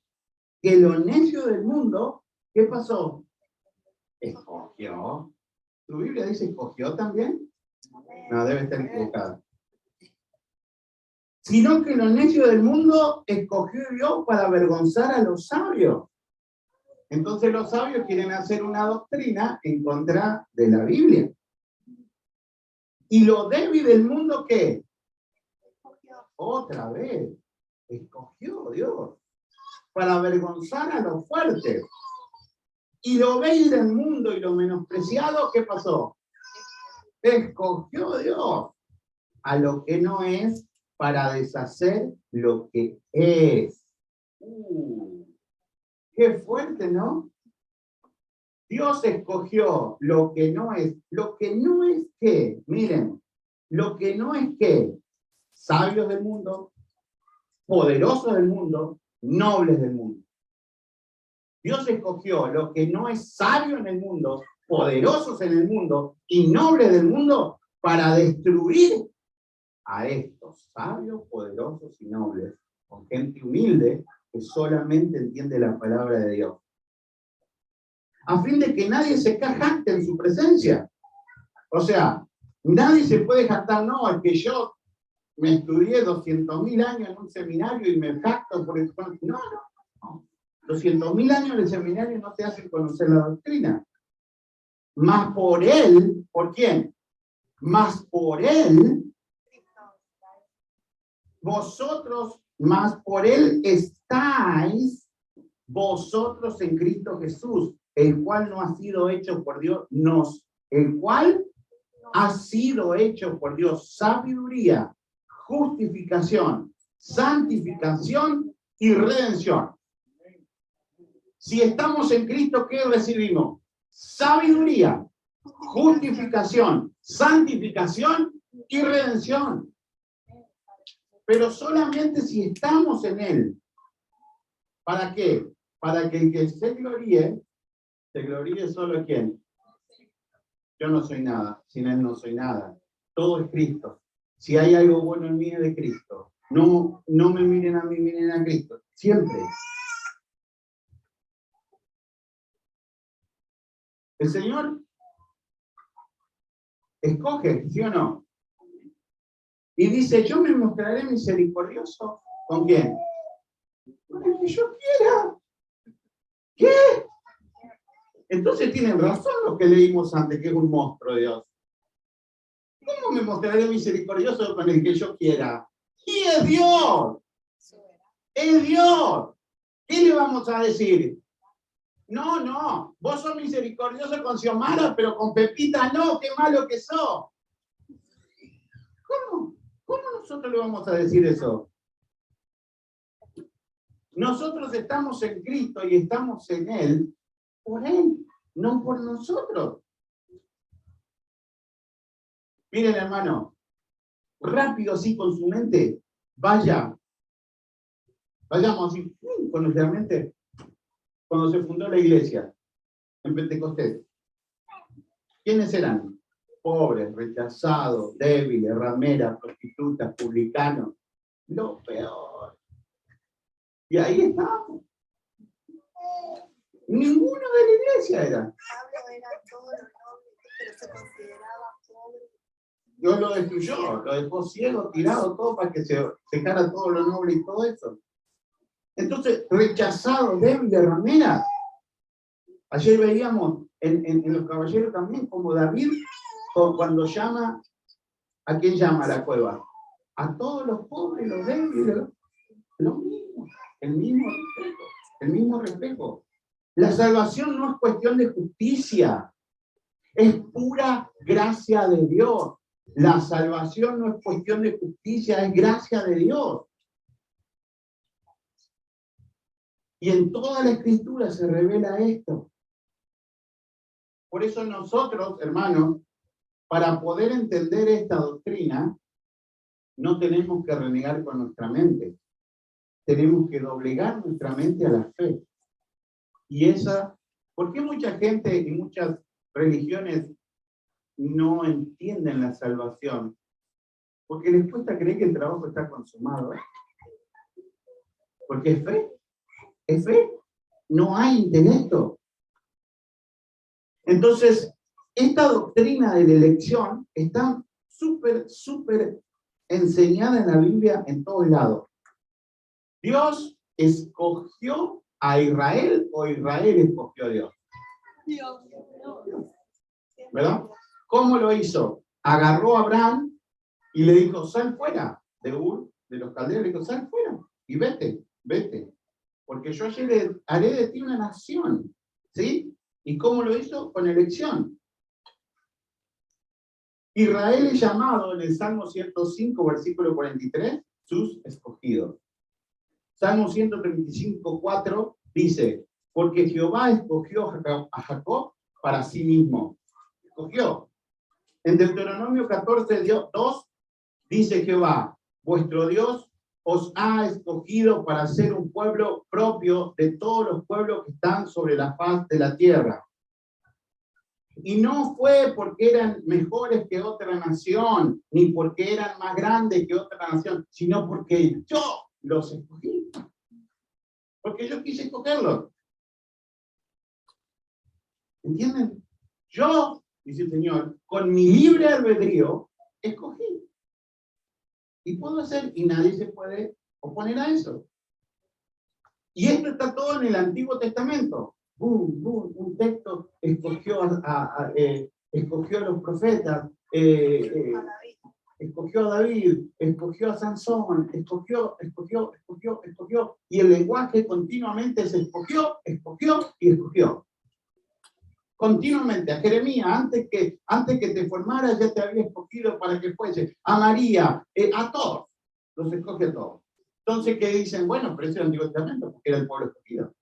que lo necio del mundo, ¿qué pasó? Escogió. ¿Tu Biblia dice escogió también? No, debe estar equivocada. Sino que lo necio del mundo escogió Dios para avergonzar a los sabios. Entonces los sabios quieren hacer una doctrina en contra de la Biblia. ¿Y lo débil del mundo qué? Otra vez. Escogió Dios para avergonzar a los fuertes. Y lo vil del mundo y lo menospreciado, ¿qué pasó? Escogió Dios a lo que no es para deshacer lo que es. Qué fuerte, ¿no? Dios escogió lo que no es. Lo que no es qué, miren, lo que no es qué, sabios del mundo, poderosos del mundo, nobles del mundo. Dios escogió lo que no es sabio en el mundo, poderosos en el mundo y nobles del mundo para destruir a estos sabios, poderosos y nobles, con gente humilde que solamente entiende la palabra de Dios. A fin de que nadie se jacte en su presencia. O sea, nadie se puede jactar, no, es que yo me estudié 200.000 años en un seminario y me jacto por el... No. 200.000 años en el seminario no te hacen conocer la doctrina. Más por él, ¿por quién? Más por él, vosotros, más por él estáis vosotros en Cristo Jesús, el cual no ha sido hecho por Dios, el cual ha sido hecho por Dios sabiduría, justificación, santificación y redención. Si estamos en Cristo, ¿qué recibimos? sabiduría, justificación, santificación y redención. Pero solamente si estamos en Él. ¿Para qué? Para que el que se gloríe solo ¿quién? Yo no soy nada, sin Él no soy nada. Todo es Cristo. Si hay algo bueno en mí es de Cristo. No me miren a mí, miren a Cristo. Siempre. El Señor escoge, ¿sí o no? Y dice, yo me mostraré misericordioso. ¿Con quién? Con el que yo quiera. ¿Qué? Entonces tienen razón lo que leímos antes, que es un monstruo Dios. ¿Cómo me mostraré misericordioso con el que yo quiera? Y es Dios. Es Dios. ¿Qué le vamos a decir? No, vos sos misericordioso con Xiomara, pero con Pepita no, qué malo que sos. ¿Cómo nosotros le vamos a decir eso? Nosotros estamos en Cristo y estamos en Él por Él, no por nosotros. Miren, hermano, rápido así con su mente, vayamos así, con nuestra mente, cuando se fundó la iglesia en Pentecostés. ¿Quiénes eran? Pobres, rechazados, débiles, rameras, prostitutas, publicanos. Lo peor. Y ahí estamos. Ninguno de la iglesia era. Pablo era todo lo noble, pero se consideraba pobre. Dios lo destruyó, lo dejó ciego, tirado, todo para que se dejara todo lo noble y todo eso. Entonces, rechazado, débil, ramera. Ayer veíamos en los caballeros también como David, cuando llama, ¿a quién llama a la cueva? A todos los pobres, los débiles, lo mismo, el mismo reflejo. La salvación no es cuestión de justicia, es pura gracia de Dios. La salvación no es cuestión de justicia, es gracia de Dios. Y en toda la Escritura se revela esto. Por eso nosotros, hermanos, para poder entender esta doctrina, no tenemos que renegar con nuestra mente. Tenemos que doblegar nuestra mente a la fe. Y esa, ¿por qué mucha gente y muchas religiones no entienden la salvación? Porque les cuesta creer que el trabajo está consumado. Porque es fe. Es fe. No hay intelecto. Entonces, esta doctrina de la elección está súper enseñada en la Biblia en todos lados. ¿Dios escogió a Israel o Israel escogió a Dios? Dios. ¿Verdad? ¿Cómo lo hizo? Agarró a Abraham y le dijo, sal fuera de Ur, de los caldeos, le dijo, sal fuera y vete, porque yo haré de ti una nación. ¿Sí? ¿Y cómo lo hizo? Con elección. Israel es llamado en el Salmo 105, versículo 43, sus escogidos. Salmo 135, 4 dice, porque Jehová escogió a Jacob para sí mismo. Escogió. En Deuteronomio 14, 2 dice Jehová, vuestro Dios os ha escogido para ser un pueblo propio de todos los pueblos que están sobre la faz de la tierra. Y no fue porque eran mejores que otra nación, ni porque eran más grandes que otra nación, sino porque yo los escogí. Porque yo quise escogerlos. ¿Entienden? Yo, dice el Señor, con mi libre albedrío, escogí. Y puedo hacer, y nadie se puede oponer a eso. Y esto está todo en el Antiguo Testamento. Un texto escogió escogió a los profetas, escogió a David, escogió a Sansón, escogió, y el lenguaje continuamente se escogió y escogió. Continuamente, a Jeremías, antes que te formaras ya te había escogido para que fuese, a María, a todos, los escoge a todos. Entonces, ¿qué dicen? Bueno, pero ese es el Antiguo Testamento, porque era el pueblo escogido.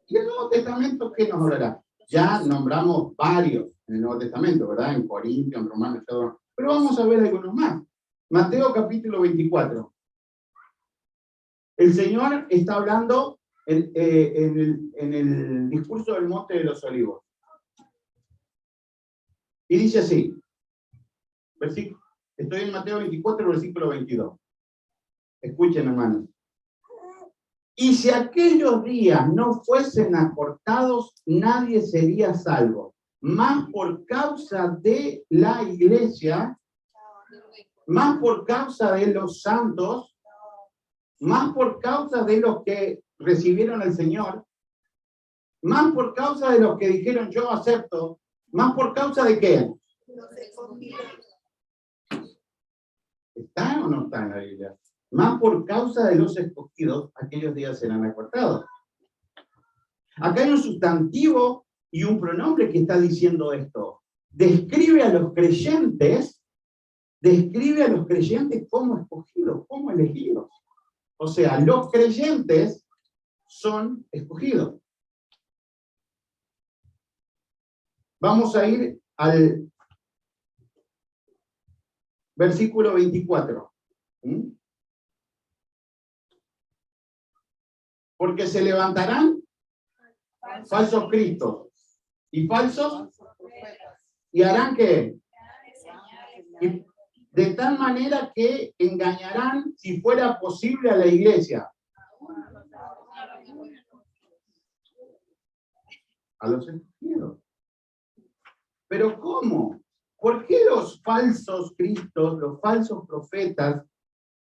¿Y el Nuevo Testamento qué nos hablará? Ya nombramos varios en el Nuevo Testamento, ¿verdad? En Corintios, en Romanos, pero vamos a ver algunos más. Mateo capítulo 24. El Señor está hablando en el discurso del Monte de los Olivos. Y dice así, estoy en Mateo 24, versículo 22. Escuchen, hermanos. Y si aquellos días no fuesen acortados, nadie sería salvo. Más por causa de la iglesia, más por causa de los santos, más por causa de los que recibieron al Señor, más por causa de los que dijeron yo acepto, más por causa de qué. ¿Está o no está en la Biblia? Más por causa de los escogidos, aquellos días serán acortados. Acá hay un sustantivo y un pronombre que está diciendo esto. Describe a los creyentes como escogidos, como elegidos. O sea, los creyentes son escogidos. Vamos a ir al versículo 24. Porque se levantarán falsos cristos y falsos y harán ¿qué? Y de tal manera que engañarán, si fuera posible, a la iglesia. A los escogidos. Pero ¿cómo? ¿Por qué los falsos cristos, los falsos profetas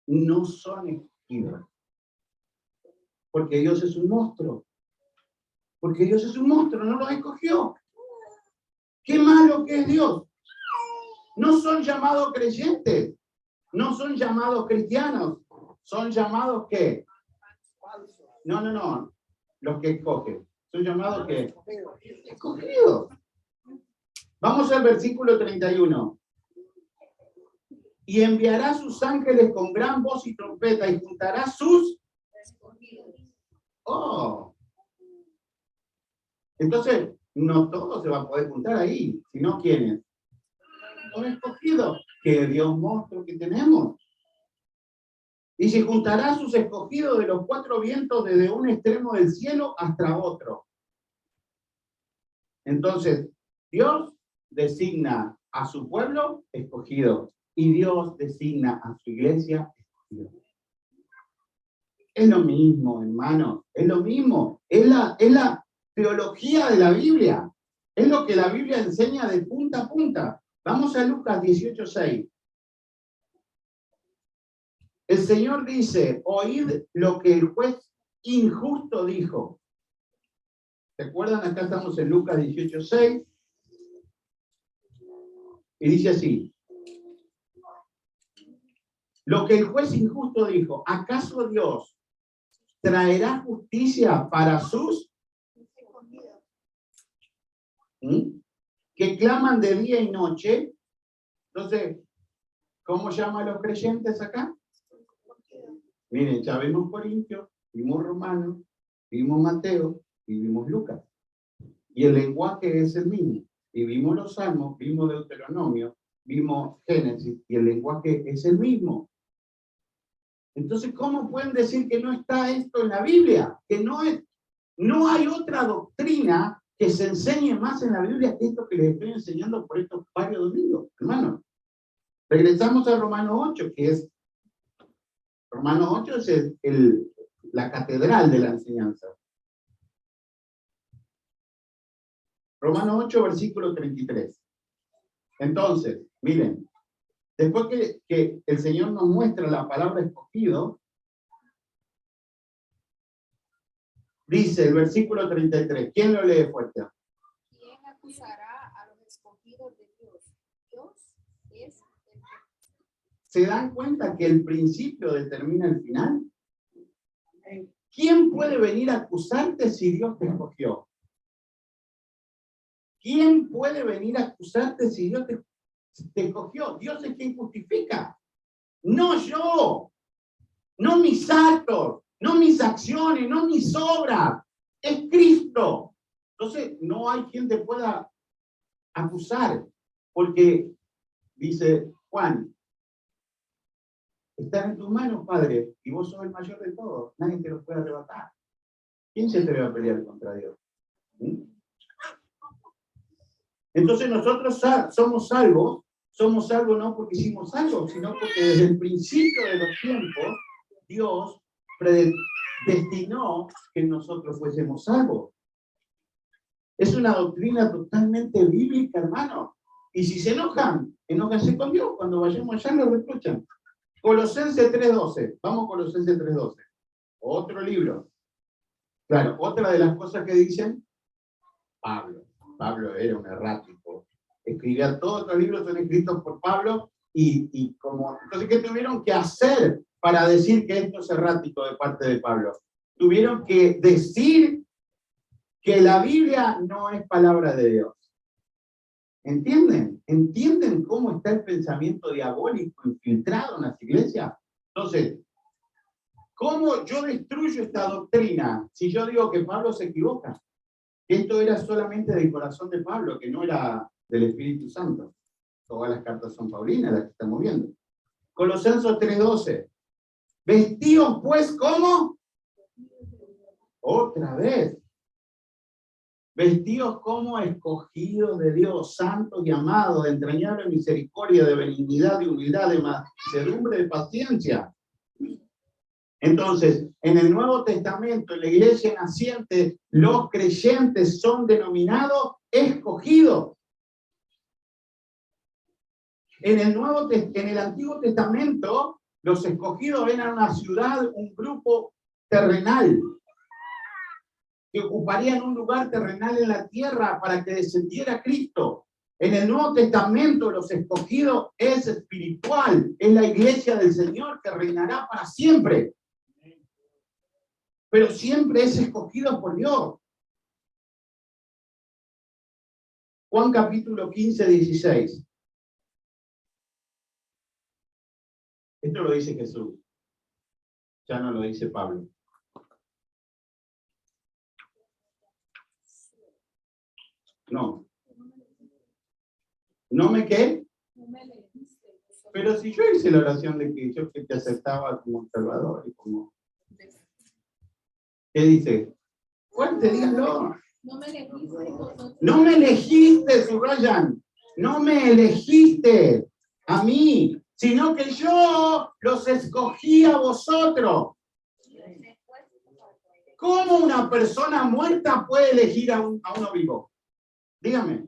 no son escogidos? Porque Dios es un monstruo. Porque Dios es un monstruo, no los escogió. Qué malo que es Dios. No son llamados creyentes, no son llamados cristianos, son llamados ¿qué? No, los que escogen. Son llamados ¿qué? Escogidos. Vamos al versículo 31. Y enviará sus ángeles con gran voz y trompeta y juntará sus... Oh. Entonces, no todo se va a poder juntar ahí, sino ¿quiénes? Los escogidos. ¡Qué Dios monstruo que tenemos! Y se juntará a sus escogidos de los cuatro vientos desde un extremo del cielo hasta otro. Entonces, Dios designa a su pueblo escogido y Dios designa a su iglesia escogido. Es lo mismo, hermano, es lo mismo. Es la teología de la Biblia. Es lo que la Biblia enseña de punta a punta. Vamos a Lucas 18:6. El Señor dice, oíd lo que el juez injusto dijo. ¿Se acuerdan? Acá estamos en Lucas 18:6. Y dice así. Lo que el juez injusto dijo, ¿acaso Dios traerá justicia para sus que claman de día y noche? Entonces, ¿cómo llama a los creyentes acá? Miren, ya vimos Corintios, vimos Romanos, vimos Mateo y vimos Lucas. Y el lenguaje es el mismo. Y vimos los Salmos, vimos Deuteronomio, vimos Génesis, y el lenguaje es el mismo. Entonces, ¿cómo pueden decir que no está esto en la Biblia? Que no hay otra doctrina que se enseñe más en la Biblia que esto que les estoy enseñando por estos varios domingos, hermanos. Regresamos a Romanos 8, que es Romanos 8 es la catedral de la enseñanza. Romanos 8, versículo 33. Entonces, miren, después que el Señor nos muestra la palabra escogido, dice el versículo 33. ¿Quién lo lee fuerte? ¿Quién acusará a los escogidos de Dios? Dios es el... ¿Se dan cuenta que el principio determina el final? ¿Quién puede venir a acusarte si Dios te escogió? ¿Quién puede venir a acusarte si Dios te escogió? Dios es quien justifica. No yo. No mis actos. No mis acciones. No mis obras. Es Cristo. Entonces, no hay quien te pueda acusar, porque dice Juan, están en tus manos, Padre, y vos sos el mayor de todos, nadie te los puede arrebatar. ¿Quién se te va a pelear contra Dios? ¿Mm? Entonces nosotros somos salvos no porque hicimos algo, sino porque desde el principio de los tiempos, Dios predestinó que nosotros fuésemos salvos. Es una doctrina totalmente bíblica, hermano. Y si se enojan, enójense con Dios. Cuando vayamos allá nos reprochan. Colosenses 3:12. Vamos a Colosenses 3:12. Otro libro. Claro, otra de las cosas que dicen, Pablo. Pablo era un errático. Escribía todos los libros, son escritos por Pablo. Entonces, ¿qué tuvieron que hacer para decir que esto es errático de parte de Pablo? Tuvieron que decir que la Biblia no es palabra de Dios. ¿Entienden? ¿Entienden cómo está el pensamiento diabólico infiltrado en las iglesias? Entonces, ¿cómo yo destruyo esta doctrina si yo digo que Pablo se equivoca? Esto era solamente del corazón de Pablo, que no era del Espíritu Santo. Todas las cartas son paulinas, las que estamos viendo. Colosenses 3:12. Vestidos pues, ¿cómo? Otra vez. Vestidos como escogidos de Dios, santos y amados, de entrañable misericordia, de benignidad, de humildad, de mansedumbre, de paciencia. Entonces, en el Nuevo Testamento, en la iglesia naciente, los creyentes son denominados escogidos. En el Antiguo Testamento, los escogidos eran una ciudad, un grupo terrenal, que ocuparían un lugar terrenal en la tierra para que descendiera Cristo. En el Nuevo Testamento, los escogidos es espiritual, es la iglesia del Señor que reinará para siempre. Pero siempre es escogido por Dios. Juan capítulo 15:16. Esto lo dice Jesús. Ya no lo dice Pablo. No. ¿No me qué? Pero si yo hice la oración de que yo te aceptaba como Salvador y como... ¿Qué dice? Fuerte, díganlo. No me elegiste, subrayan. No me elegiste a mí, sino que yo los escogí a vosotros. ¿Cómo una persona muerta puede elegir a uno vivo? Dígame.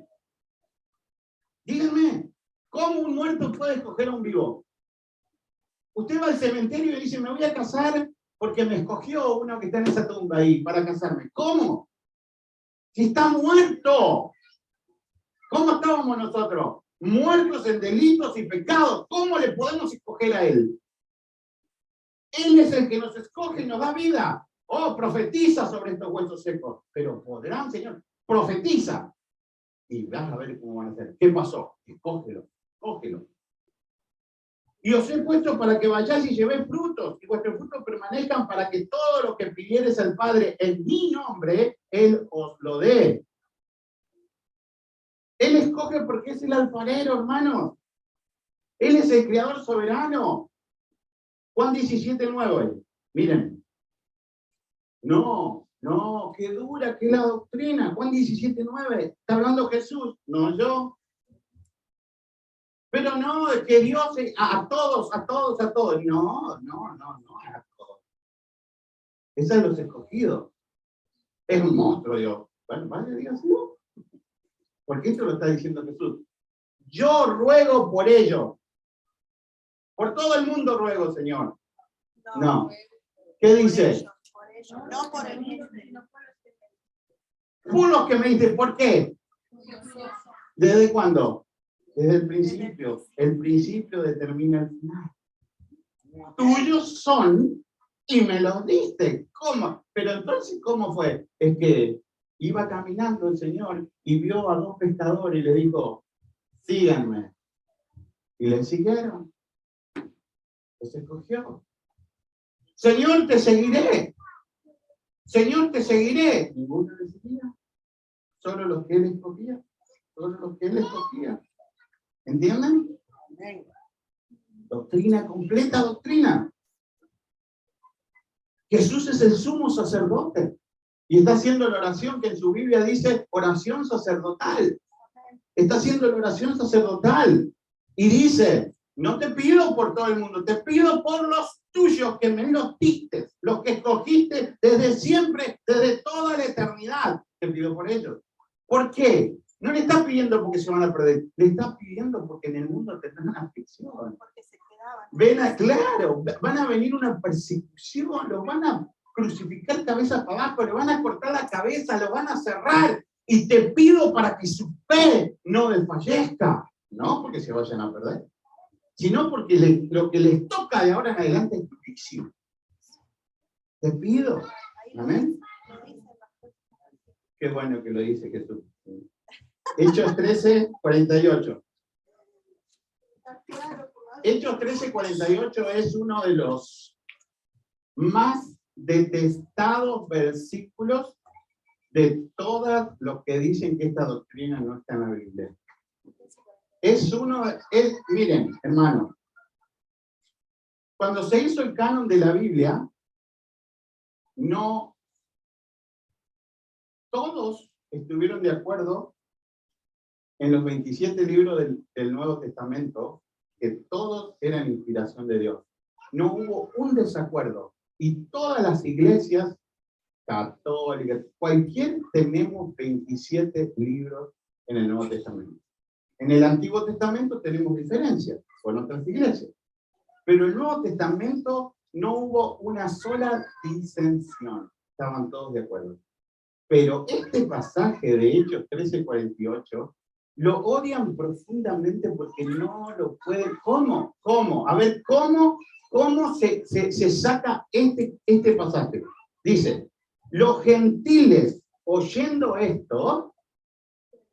Dígame. ¿Cómo un muerto puede escoger a un vivo? Usted va al cementerio y dice, me voy a casar porque me escogió uno que está en esa tumba ahí para casarme. ¿Cómo? Si está muerto. ¿Cómo estábamos nosotros? Muertos en delitos y pecados. ¿Cómo le podemos escoger a él? Él es el que nos escoge y nos da vida. Oh, profetiza sobre estos huesos secos. Pero podrán, Señor, profetiza. Y vas a ver cómo van a hacer. ¿Qué pasó? Escógelo, escógelo. Y os he puesto para que vayáis y llevéis frutos, y vuestros frutos permanezcan, para que todo lo que pidiereis al Padre en mi nombre, Él os lo dé. Él escoge porque es el alfarero, hermanos. Él es el creador soberano. Juan 17:9. Miren. No, qué dura que es la doctrina. Juan 17:9. Está hablando Jesús, no yo. Pero no, es que Dios a todos. No, a todos. Es a los escogidos. Es un monstruo, Dios. Bueno, vale, dígaselo. Porque esto lo está diciendo Jesús. Yo ruego por ellos. Por todo el mundo ruego, Señor. No. ¿Qué dice? No por el mundo. Por los que me dicen, ¿por qué? ¿Desde cuándo? Desde el principio. El principio determina el final. Tuyos son y me los diste. ¿Cómo? Pero entonces, ¿cómo fue? Es que iba caminando el Señor y vio a dos pescadores y le dijo, síganme. Y le siguieron. Los escogió. Señor, te seguiré. Señor, te seguiré. Ninguno le seguía. Solo los que él escogía. Solo los que él escogía. ¿Entienden? Doctrina, completa doctrina. Jesús es el sumo sacerdote. Y está haciendo la oración que en su Biblia dice oración sacerdotal. Está haciendo la oración sacerdotal. Y dice, no te pido por todo el mundo, te pido por los tuyos que me los diste, los que escogiste desde siempre, desde toda la eternidad. Te pido por ellos. ¿Por qué? No le estás pidiendo porque se van a perder, le estás pidiendo porque en el mundo tendrán aflicción. Porque se quedaban. Claro, van a venir una persecución, los van a crucificar cabeza para abajo, le van a cortar la cabeza, lo van a cerrar. Y te pido para que su fe no desfallezca. No porque se vayan a perder, sino porque lo que les toca de ahora en adelante es durísimo. Te pido. Amén. Qué bueno que lo dice Jesús. Hechos 13:48. Hechos 13:48 es uno de los más detestados versículos de todos los que dicen que esta doctrina no está en la Biblia. Miren, hermano, cuando se hizo el canon de la Biblia, no todos estuvieron de acuerdo en los 27 libros del Nuevo Testamento, que todos eran inspiración de Dios. No hubo un desacuerdo. Y todas las iglesias católicas, tenemos 27 libros en el Nuevo Testamento. En el Antiguo Testamento tenemos diferencias con otras iglesias. Pero en el Nuevo Testamento no hubo una sola disensión. Estaban todos de acuerdo. Pero este pasaje de Hechos 13:48 lo odian profundamente porque no lo pueden. ¿Cómo? A ver, ¿cómo se saca este pasaje? Dice, los gentiles, oyendo esto,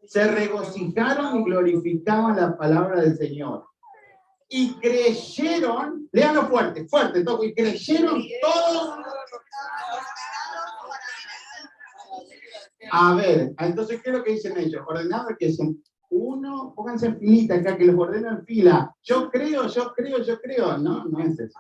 se regocijaron y glorificaban la palabra del Señor. Y creyeron, léanlo fuerte, todo, y creyeron todos. A ver, entonces, ¿qué es lo que dicen ellos? Ordenado que dicen, uno, pónganse en filita acá, que los ordeno en fila. Yo creo. No es eso.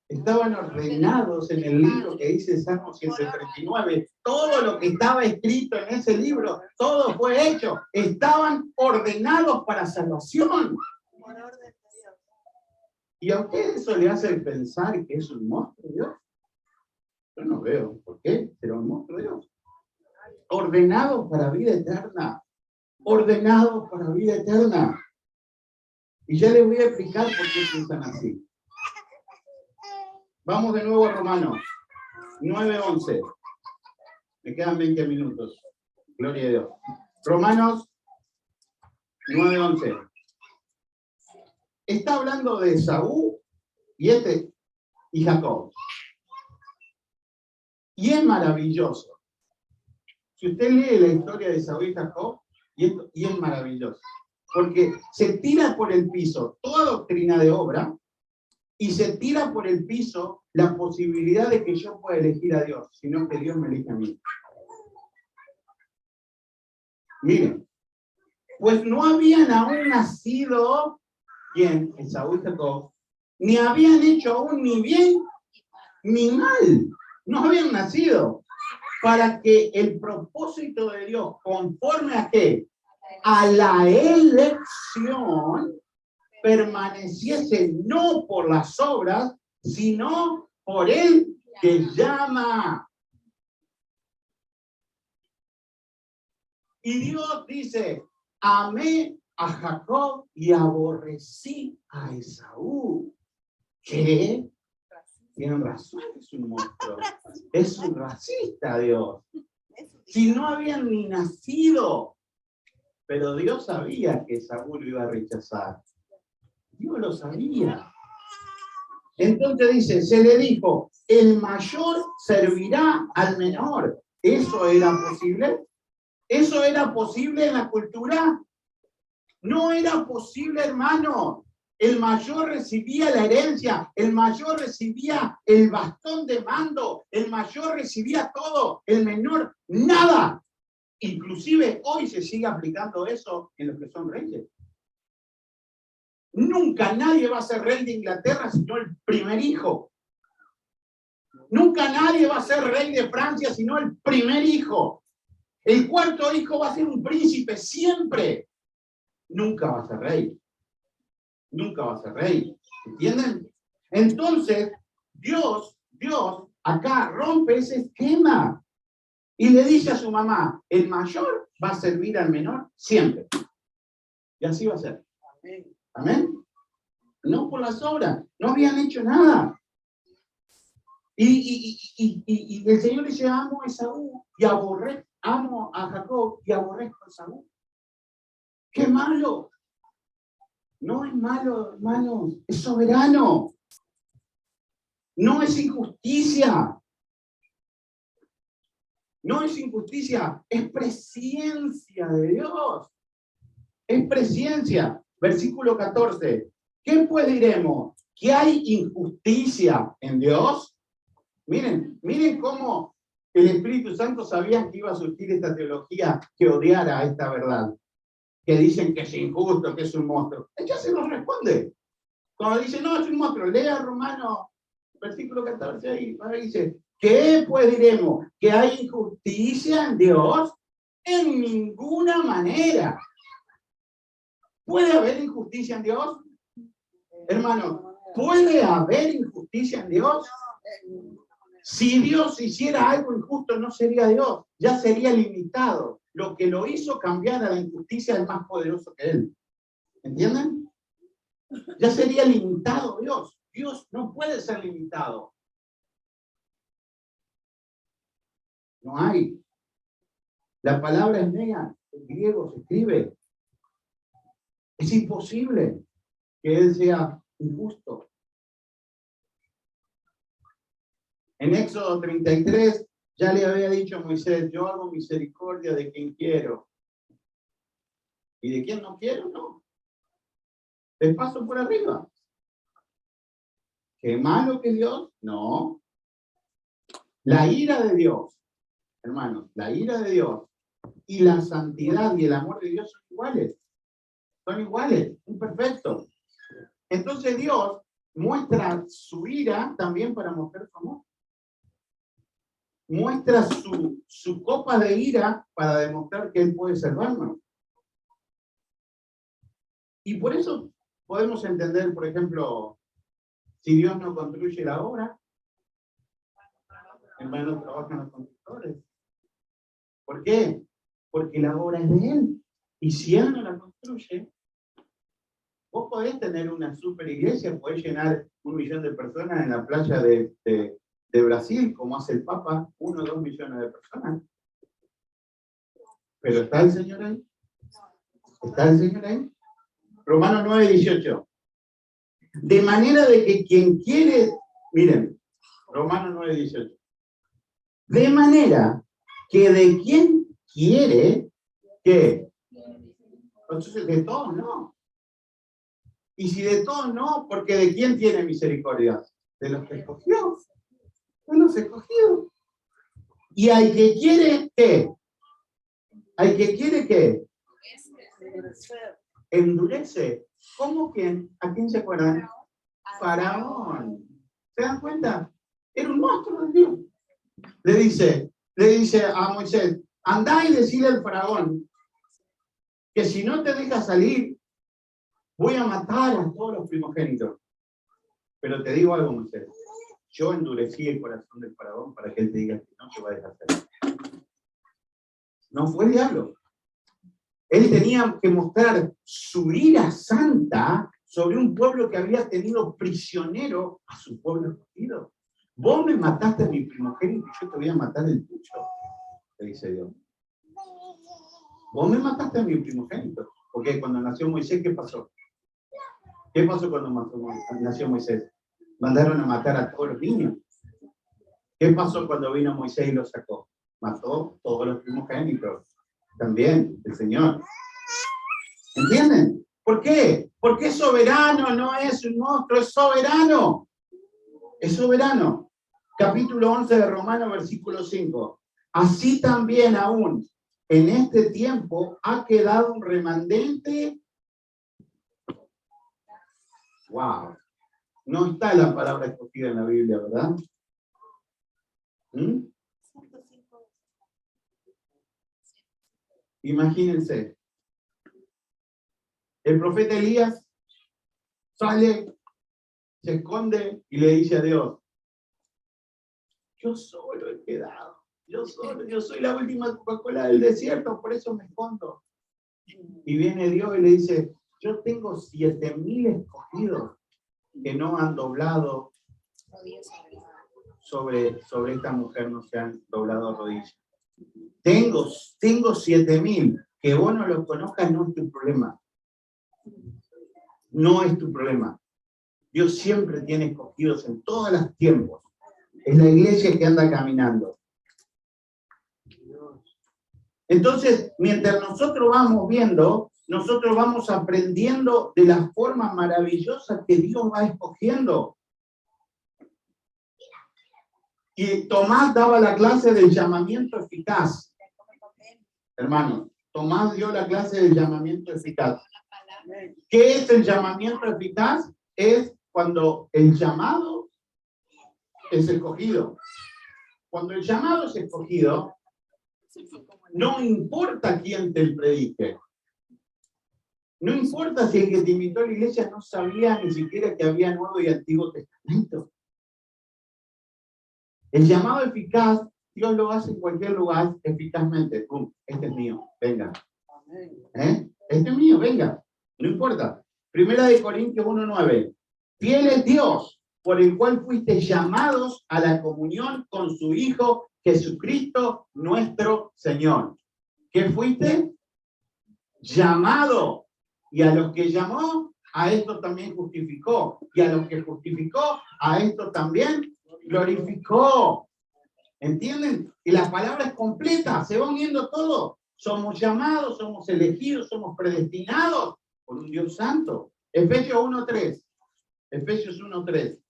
Estaban ordenados en el libro que dice Salmo 139. Todo lo que estaba escrito en ese libro, todo fue hecho. Estaban ordenados para salvación. Por orden de Dios. ¿Y a usted eso le hace pensar que es un monstruo de Dios? Yo no veo. ¿Por qué? ¿Será un monstruo de Dios? Ordenados para vida eterna. Ordenados para vida eterna. Y ya les voy a explicar por qué piensan así. Vamos de nuevo a Romanos 9:11. Me quedan 20 minutos. Gloria a Dios. Romanos 9:11. Está hablando de Esaú y Jacob. Y es maravilloso. Si usted lee la historia de Esaú y Jacob, y es maravilloso. Porque se tira por el piso toda doctrina de obra, y se tira por el piso la posibilidad de que yo pueda elegir a Dios, sino que Dios me elige a mí. Miren, pues no habían aún nacido, ¿quién? Esaú y Jacob, ni habían hecho aún ni bien ni mal. No habían nacido para que el propósito de Dios, conforme a qué? A la elección, permaneciese no por las obras, sino por el que llama. Y Dios dice, amé a Jacob y aborrecí a Esaú. ¿Qué? Tienen razón, es un monstruo. Es un racista, Dios. Si no habían ni nacido, pero Dios sabía que Esaú lo iba a rechazar. Dios lo sabía. Entonces dice, se le dijo, el mayor servirá al menor. ¿Eso era posible? ¿Eso era posible en la cultura? No era posible, hermano. El mayor recibía la herencia, el mayor recibía el bastón de mando, el mayor recibía todo, el menor nada. Inclusive hoy se sigue aplicando eso en los que son reyes. Nunca nadie va a ser rey de Inglaterra sino el primer hijo. Nunca nadie va a ser rey de Francia sino el primer hijo. El cuarto hijo va a ser un príncipe siempre. Nunca va a ser rey. Nunca va a ser rey. ¿Entienden? Entonces, Dios acá rompe ese esquema y le dice a su mamá, el mayor va a servir al menor siempre. Y así va a ser. Amén. No por las obras, no habían hecho nada. Y el Señor dice, amo a Esaú y amo a Jacob y aborrezco a Esaú. ¡Qué malo! No es malo, hermanos, es soberano. No es injusticia. No es injusticia, es presciencia de Dios. Es presciencia. Versículo 14. ¿Qué pues diremos? ¿Que hay injusticia en Dios? Miren cómo el Espíritu Santo sabía que iba a surgir esta teología que odiara a esta verdad. Que dicen que es injusto, que es un monstruo. Ella se nos responde. Cuando dice, no, es un monstruo, lea Romanos, versículo 14, ahí dice, ¿qué pues diremos? ¿Que hay injusticia en Dios? En ninguna manera. ¿Puede haber injusticia en Dios? Hermano, ¿puede haber injusticia en Dios? Si Dios hiciera algo injusto, no sería Dios, ya sería limitado. Lo que lo hizo cambiar a la injusticia es más poderoso que Él. ¿Entienden? Ya sería limitado Dios. Dios no puede ser limitado. No hay. La palabra es mea, en griego se escribe. Es imposible que Él sea injusto. En Éxodo 33 ya le había dicho a Moisés, yo hago misericordia de quien quiero. Y de quien no quiero, no. Les paso por arriba. ¿Qué malo que Dios? No. La ira de Dios, hermanos, la ira de Dios y la santidad y el amor de Dios son iguales. Son iguales, imperfectos. Entonces Dios muestra su ira también para mostrar su amor. Muestra su copa de ira para demostrar que Él puede salvarnos. Y por eso podemos entender, por ejemplo, si Dios no construye la obra, en vano trabajan los constructores. ¿Por qué? Porque la obra es de Él. Y si Él no la construye, vos podés tener una super iglesia, podés llenar 1 millón de personas en la playa de Brasil, como hace el Papa, 1 o 2 millones de personas. Pero ¿está el Señor ahí? ¿Está el Señor ahí? Romanos 9:18. De manera de que quien quiere, miren, Romanos 9:18. De manera que de quien quiere, ¿qué? Entonces de todos no. Y si de todos no, porque ¿de quién tiene misericordia? De los que escogió. De los escogidos. Y al que quiere, ¿qué? Al que quiere, ¿qué? Endurece. ¿Cómo quién? ¿A quién se acuerdan? Faraón. ¿Se dan cuenta? Era un monstruo de Dios. Le dice a Moisés, andá y decile al faraón que si no te deja salir, voy a matar a todos los primogénitos. Pero te digo algo, Moisés. Yo endurecí el corazón del faraón para que él te diga que no te va a dejar salir. No fue el diablo. Él tenía que mostrar su ira santa sobre un pueblo que había tenido prisionero a su pueblo escogido. Vos me mataste a mi primogénito y yo te voy a matar el tuyo, le dice Dios. Vos me mataste a mi primogénito. Porque cuando nació Moisés, ¿qué pasó? ¿Qué pasó cuando nació Moisés? Mandaron a matar a todos los niños. ¿Qué pasó cuando vino Moisés y los sacó? Mató todos los primogénitos. También el Señor. ¿Entienden? ¿Por qué? Porque es soberano, no es un monstruo, es soberano. Es soberano. Capítulo 11 de Romanos, versículo 5. Así también aún en este tiempo ha quedado un remanente. Wow. No está la palabra escogida en la Biblia, ¿verdad? ¿Mm? Imagínense. El profeta Elías sale, se esconde y le dice a Dios, yo solo he quedado, yo soy la última Coca-Cola del desierto, por eso me escondo. Y viene Dios y le dice, yo tengo 7,000 escogidos que no han doblado sobre esta mujer, no se han doblado rodillas. Tengo 7,000, que vos no los conozcas no es tu problema. No es tu problema. Dios siempre tiene escogidos en todos los tiempos. Es la iglesia que anda caminando. Entonces, mientras nosotros vamos viendo, nosotros vamos aprendiendo de las formas maravillosas que Dios va escogiendo. Y Tomás daba la clase del llamamiento eficaz. Hermano, Tomás dio la clase del llamamiento eficaz. ¿Qué es el llamamiento eficaz? Es cuando el llamado es escogido. Cuando el llamado es escogido, no importa quién te predique. No importa si el que te invitó a la iglesia no sabía ni siquiera que había Nuevo y Antiguo Testamento. El llamado eficaz, Dios lo hace en cualquier lugar eficazmente. ¡Pum! Este es mío, venga. Este es mío, venga. No importa. Primera de Corintios 1:9. Fiel es Dios, por el cual fuiste llamados a la comunión con su Hijo Jesucristo, nuestro Señor. ¿Qué fuiste? Llamado. Y a los que llamó, a esto también justificó. Y a los que justificó, a esto también glorificó. ¿Entienden? Y la palabra es completa, se va uniendo todo. Somos llamados, somos elegidos, somos predestinados por un Dios santo. Efesios 1:3. Efesios 1:3.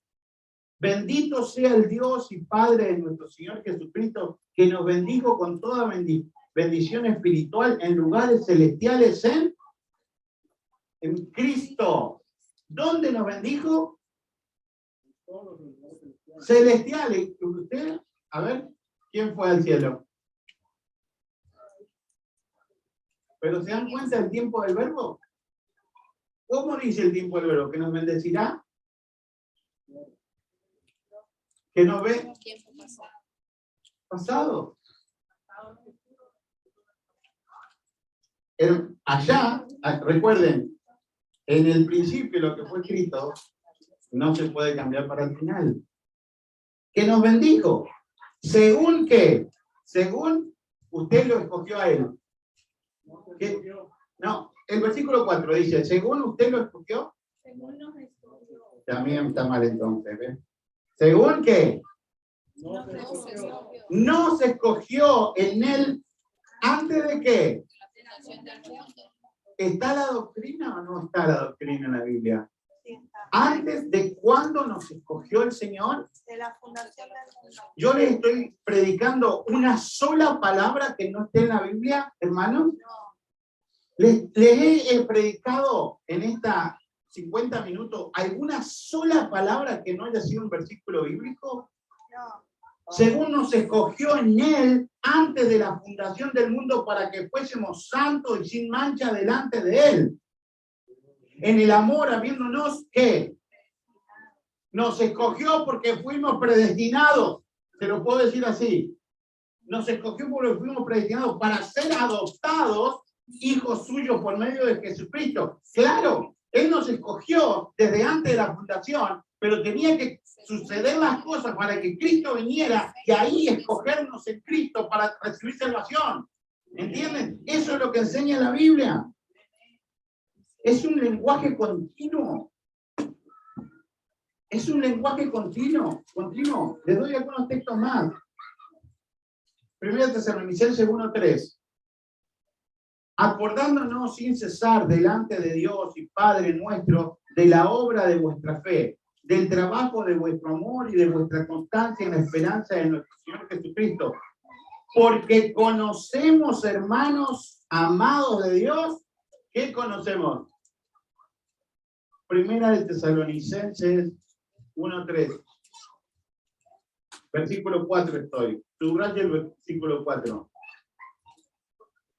Bendito sea el Dios y Padre de nuestro Señor Jesucristo, que nos bendijo con toda bendición espiritual en lugares celestiales en Cristo. ¿Dónde nos bendijo? Celestiales. ¿Usted? A ver, ¿quién fue al cielo? ¿Pero se dan cuenta del tiempo del verbo? ¿Cómo dice el tiempo del verbo? ¿Que nos bendecirá? ¿Que nos ve? Pasado. Allá, recuerden, en el principio lo que fue escrito no se puede cambiar para el final. ¿Que nos bendijo? ¿Según qué? Según usted lo escogió a él. ¿Qué? No, el versículo 4 dice, ¿según usted lo escogió? Según nos escogió. También está mal entonces, ¿ves? ¿Según qué? No se escogió en él antes de qué. ¿Está la doctrina o no está la doctrina en la Biblia? Antes de cuándo nos escogió el Señor. De la fundación del mundo. Yo les estoy predicando una sola palabra que no esté en la Biblia, hermanos. Les he predicado en esta 50 minutos alguna sola palabra que no haya sido un versículo bíblico. No. Según nos escogió en él antes de la fundación del mundo para que fuésemos santos y sin mancha delante de él. En el amor, habiéndonos, ¿qué? Nos escogió porque fuimos predestinados. Se lo puedo decir así. Nos escogió porque fuimos predestinados para ser adoptados hijos suyos por medio de Jesucristo. Claro, él nos escogió desde antes de la fundación, pero tenía que suceder las cosas para que Cristo viniera y ahí escogernos en Cristo para recibir salvación. ¿Entienden? Eso es lo que enseña la Biblia. Es un lenguaje continuo. Es un lenguaje continuo. Les doy algunos textos más. 1 Tesalonicenses 1:3. Acordándonos sin cesar delante de Dios y Padre nuestro de la obra de vuestra fe, del trabajo de vuestro amor y de vuestra constancia en la esperanza de nuestro Señor Jesucristo. Porque conocemos, hermanos amados de Dios, ¿qué conocemos? Primera de Tesalonicenses 1:3. Versículo 4 estoy. Subraya el versículo 4.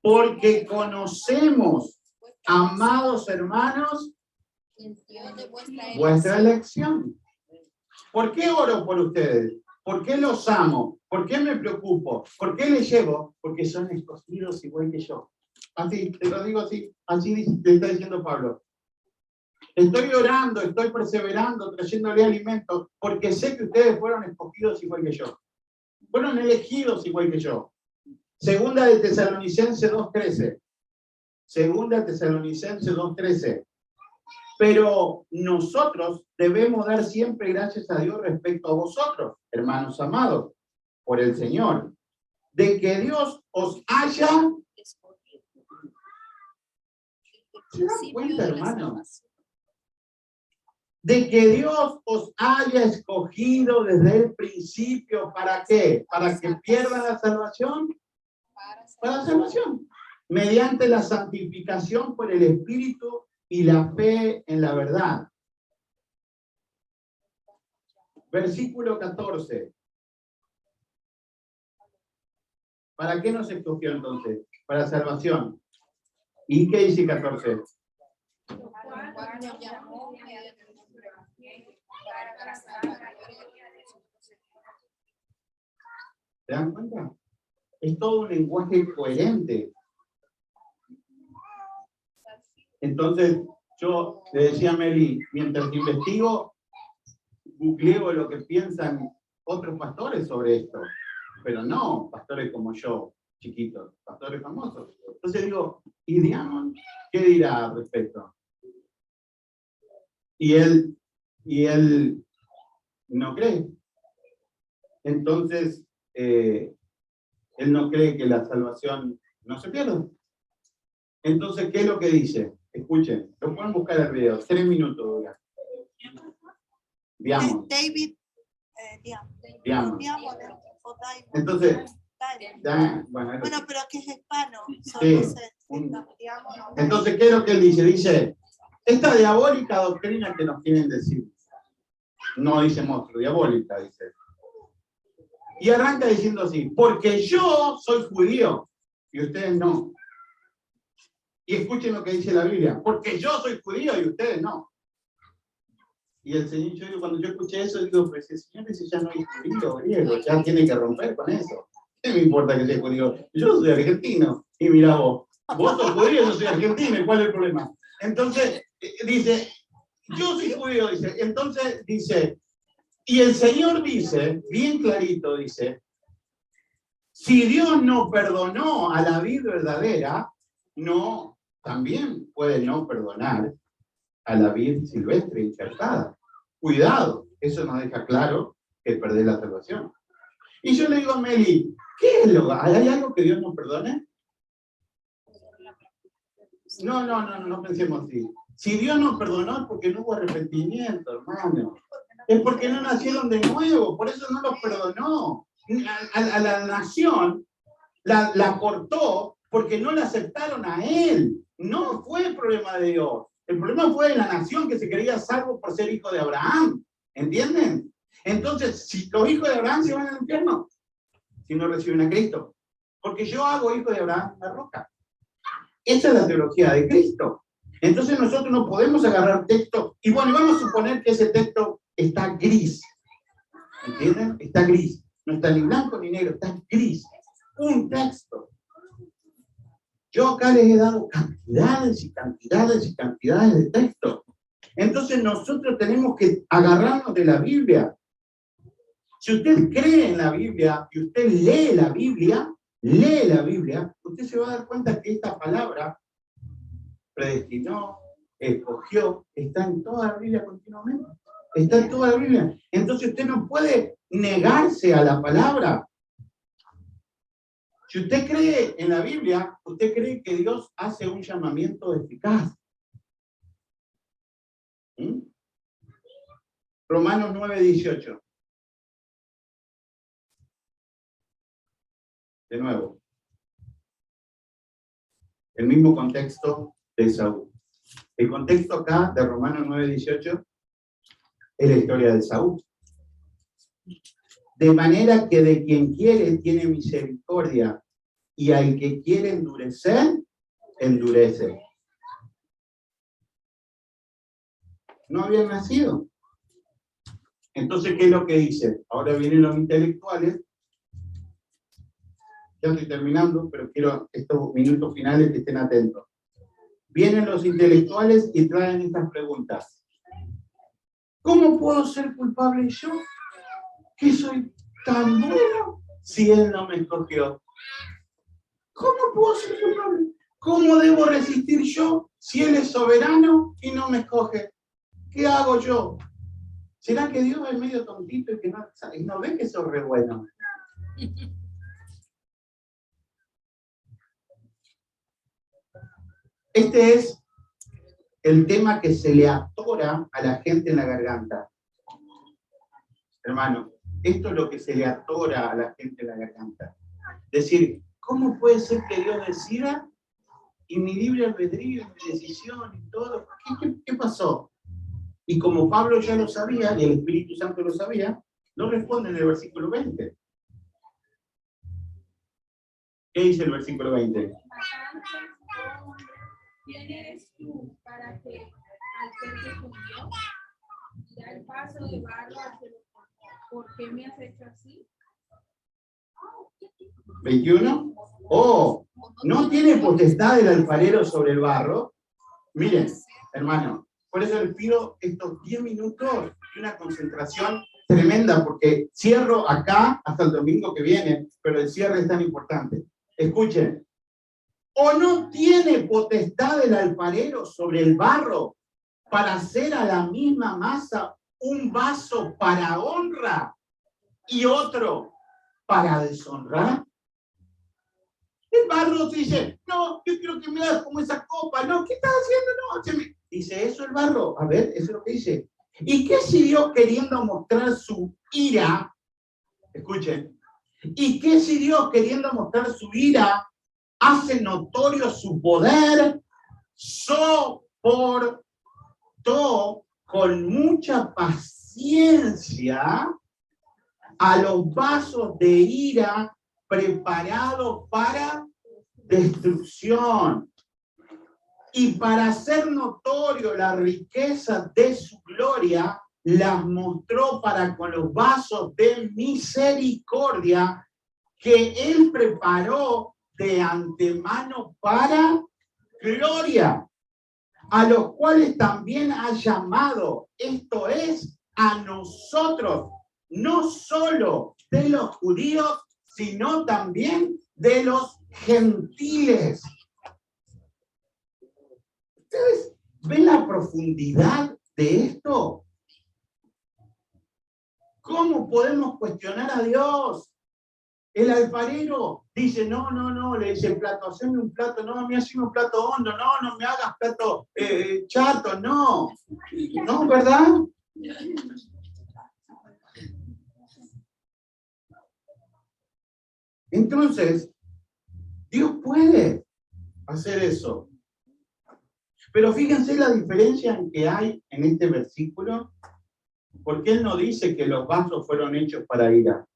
Porque conocemos, amados hermanos, Dios de vuestra elección. ¿Por qué oro por ustedes? ¿Por qué los amo? ¿Por qué me preocupo? ¿Por qué les llevo? Porque son escogidos igual que yo. Así, te lo digo así, así te está diciendo Pablo. Estoy orando, estoy perseverando, trayéndole alimento, porque sé que ustedes fueron escogidos igual que yo. Fueron elegidos igual que yo. Segunda de Tesalonicenses 2:13. Segunda de Tesalonicenses 2:13. Pero nosotros debemos dar siempre gracias a Dios respecto a vosotros, hermanos amados, por el Señor, de que Dios os haya... ¿Se dan cuenta, hermanos? De que Dios os haya escogido desde el principio, ¿para qué? ¿Para que pierdan la salvación? Para la salvación. Mediante la santificación por el Espíritu y la fe en la verdad. Versículo 14. ¿Para qué nos escogió entonces? Para salvación. ¿Y qué dice 14? ¿Se dan cuenta? Es todo un lenguaje coherente. Entonces, yo le decía a Meli, mientras investigo, googleo lo que piensan otros pastores sobre esto. Pero no pastores como yo, chiquitos, pastores famosos. Entonces digo, ¿y Diamond qué dirá al respecto? Y él no cree. Entonces, él no cree que la salvación no se pierda. Entonces, ¿qué es lo que dice? Escuchen, lo pueden buscar el video, 3 minutos dura. Diamond. David. Diamond. Diamond, o Diamond. Entonces, Diamond. bueno, Pero que es hispano. Sí. Entonces, ¿qué es lo que él dice? Dice, esta diabólica doctrina que nos quieren decir. No dice monstruo, diabólica, dice. Y arranca diciendo así, porque yo soy judío y ustedes no. Y escuchen lo que dice la Biblia, porque yo soy judío y ustedes no. Y el Señor, cuando yo escuché eso, digo, pues el Señor dice, ya no hay judío, griego, ya tiene que romper con eso. ¿Qué me importa que sea judío? Yo soy argentino. Y mira vos sos judío, yo soy argentino, ¿y cuál es el problema? Entonces, dice, yo soy judío, dice, entonces dice, y el Señor dice, bien clarito, dice, si Dios no perdonó a la vid verdadera, no, también puede no perdonar a la vid silvestre injertada. Cuidado, eso nos deja claro que perder la salvación. Y yo le digo a Meli, ¿qué es lo? ¿Hay algo que Dios no perdone? No pensemos así. Si Dios nos perdonó es porque no hubo arrepentimiento, hermano. Es porque no nacieron de nuevo, por eso no los perdonó. A la nación la cortó porque no la aceptaron a él. No fue el problema de Dios. El problema fue de la nación que se creía salvo por ser hijo de Abraham. ¿Entienden? Entonces, si los hijos de Abraham se van al infierno, si no reciben a Cristo. Porque yo hago hijo de Abraham la roca. Esa es la teología de Cristo. Entonces nosotros no podemos agarrar texto, y bueno, vamos a suponer que ese texto está gris. ¿Entienden? Está gris. No está ni blanco ni negro, está gris. Un texto. Yo acá les he dado cantidades y cantidades y cantidades de textos. Entonces nosotros tenemos que agarrarnos de la Biblia. Si usted cree en la Biblia y usted lee la Biblia, usted se va a dar cuenta que esta palabra predestinó, escogió, está en toda la Biblia continuamente. Está en toda la Biblia. Entonces usted no puede negarse a la palabra. Si usted cree en la Biblia, usted cree que Dios hace un llamamiento eficaz. ¿Mm? Romanos 9:18. De nuevo. El mismo contexto de Saúl. El contexto acá de Romanos 9:18 es la historia de Saúl. De manera que de quien quiere tiene misericordia, y al que quiere endurecer, endurece. No habían nacido. Entonces, ¿qué es lo que dice? Ahora vienen los intelectuales. Ya estoy terminando, pero quiero estos minutos finales que estén atentos. Vienen los intelectuales y traen estas preguntas. ¿Cómo puedo ser culpable yo? ¿Que soy tan bueno si él no me escogió? ¿Cómo puedo ser culpable? ¿Cómo debo resistir yo si él es soberano y no me escoge? ¿Qué hago yo? ¿Será que Dios es medio tontito y que no ve que soy re bueno? Este es el tema que se le atora a la gente en la garganta. Hermano, esto es lo que se le atora a la gente en la garganta. Decir, ¿cómo puede ser que Dios decida y mi libre albedrío, mi decisión y todo? ¿Qué pasó? Y como Pablo ya lo sabía, y el Espíritu Santo lo sabía, no responde en el versículo 20. ¿Qué dice el versículo 20? ¿Quién eres tú para que al ser con Dios y da el paso de barro hacia los hombres? ¿Por qué me has hecho así? 21. Oh, ¿no tiene potestad el alfarero sobre el barro? Miren, hermano, por eso les pido estos 10 minutos y una concentración tremenda, porque cierro acá hasta el domingo que viene, pero el cierre es tan importante. Escuchen. ¿O no tiene potestad el alfarero sobre el barro para hacer a la misma masa un vaso para honra y otro para deshonrar? El barro dice, no, yo quiero que me hagas como esa copa. No, ¿qué estás haciendo? No, dice eso el barro. A ver, eso es lo que dice. ¿Y qué si Dios, queriendo mostrar su ira, escuchen, y qué si Dios, queriendo mostrar su ira, hace notorio su poder, soportó con mucha paciencia a los vasos de ira preparados para destrucción, y para hacer notorio la riqueza de su gloria, las mostró para con los vasos de misericordia que él preparó de antemano para gloria, a los cuales también ha llamado, esto es, a nosotros, no solo de los judíos, sino también de los gentiles. ¿Ustedes ven la profundidad de esto? ¿Cómo podemos cuestionar a Dios? El alfarero dice, no, le dice el plato, haceme un plato, no, me hace un plato hondo, no me hagas plato chato, no, ¿verdad? Entonces, Dios puede hacer eso. Pero fíjense la diferencia que hay en este versículo, porque él no dice que los vasos fueron hechos para ira.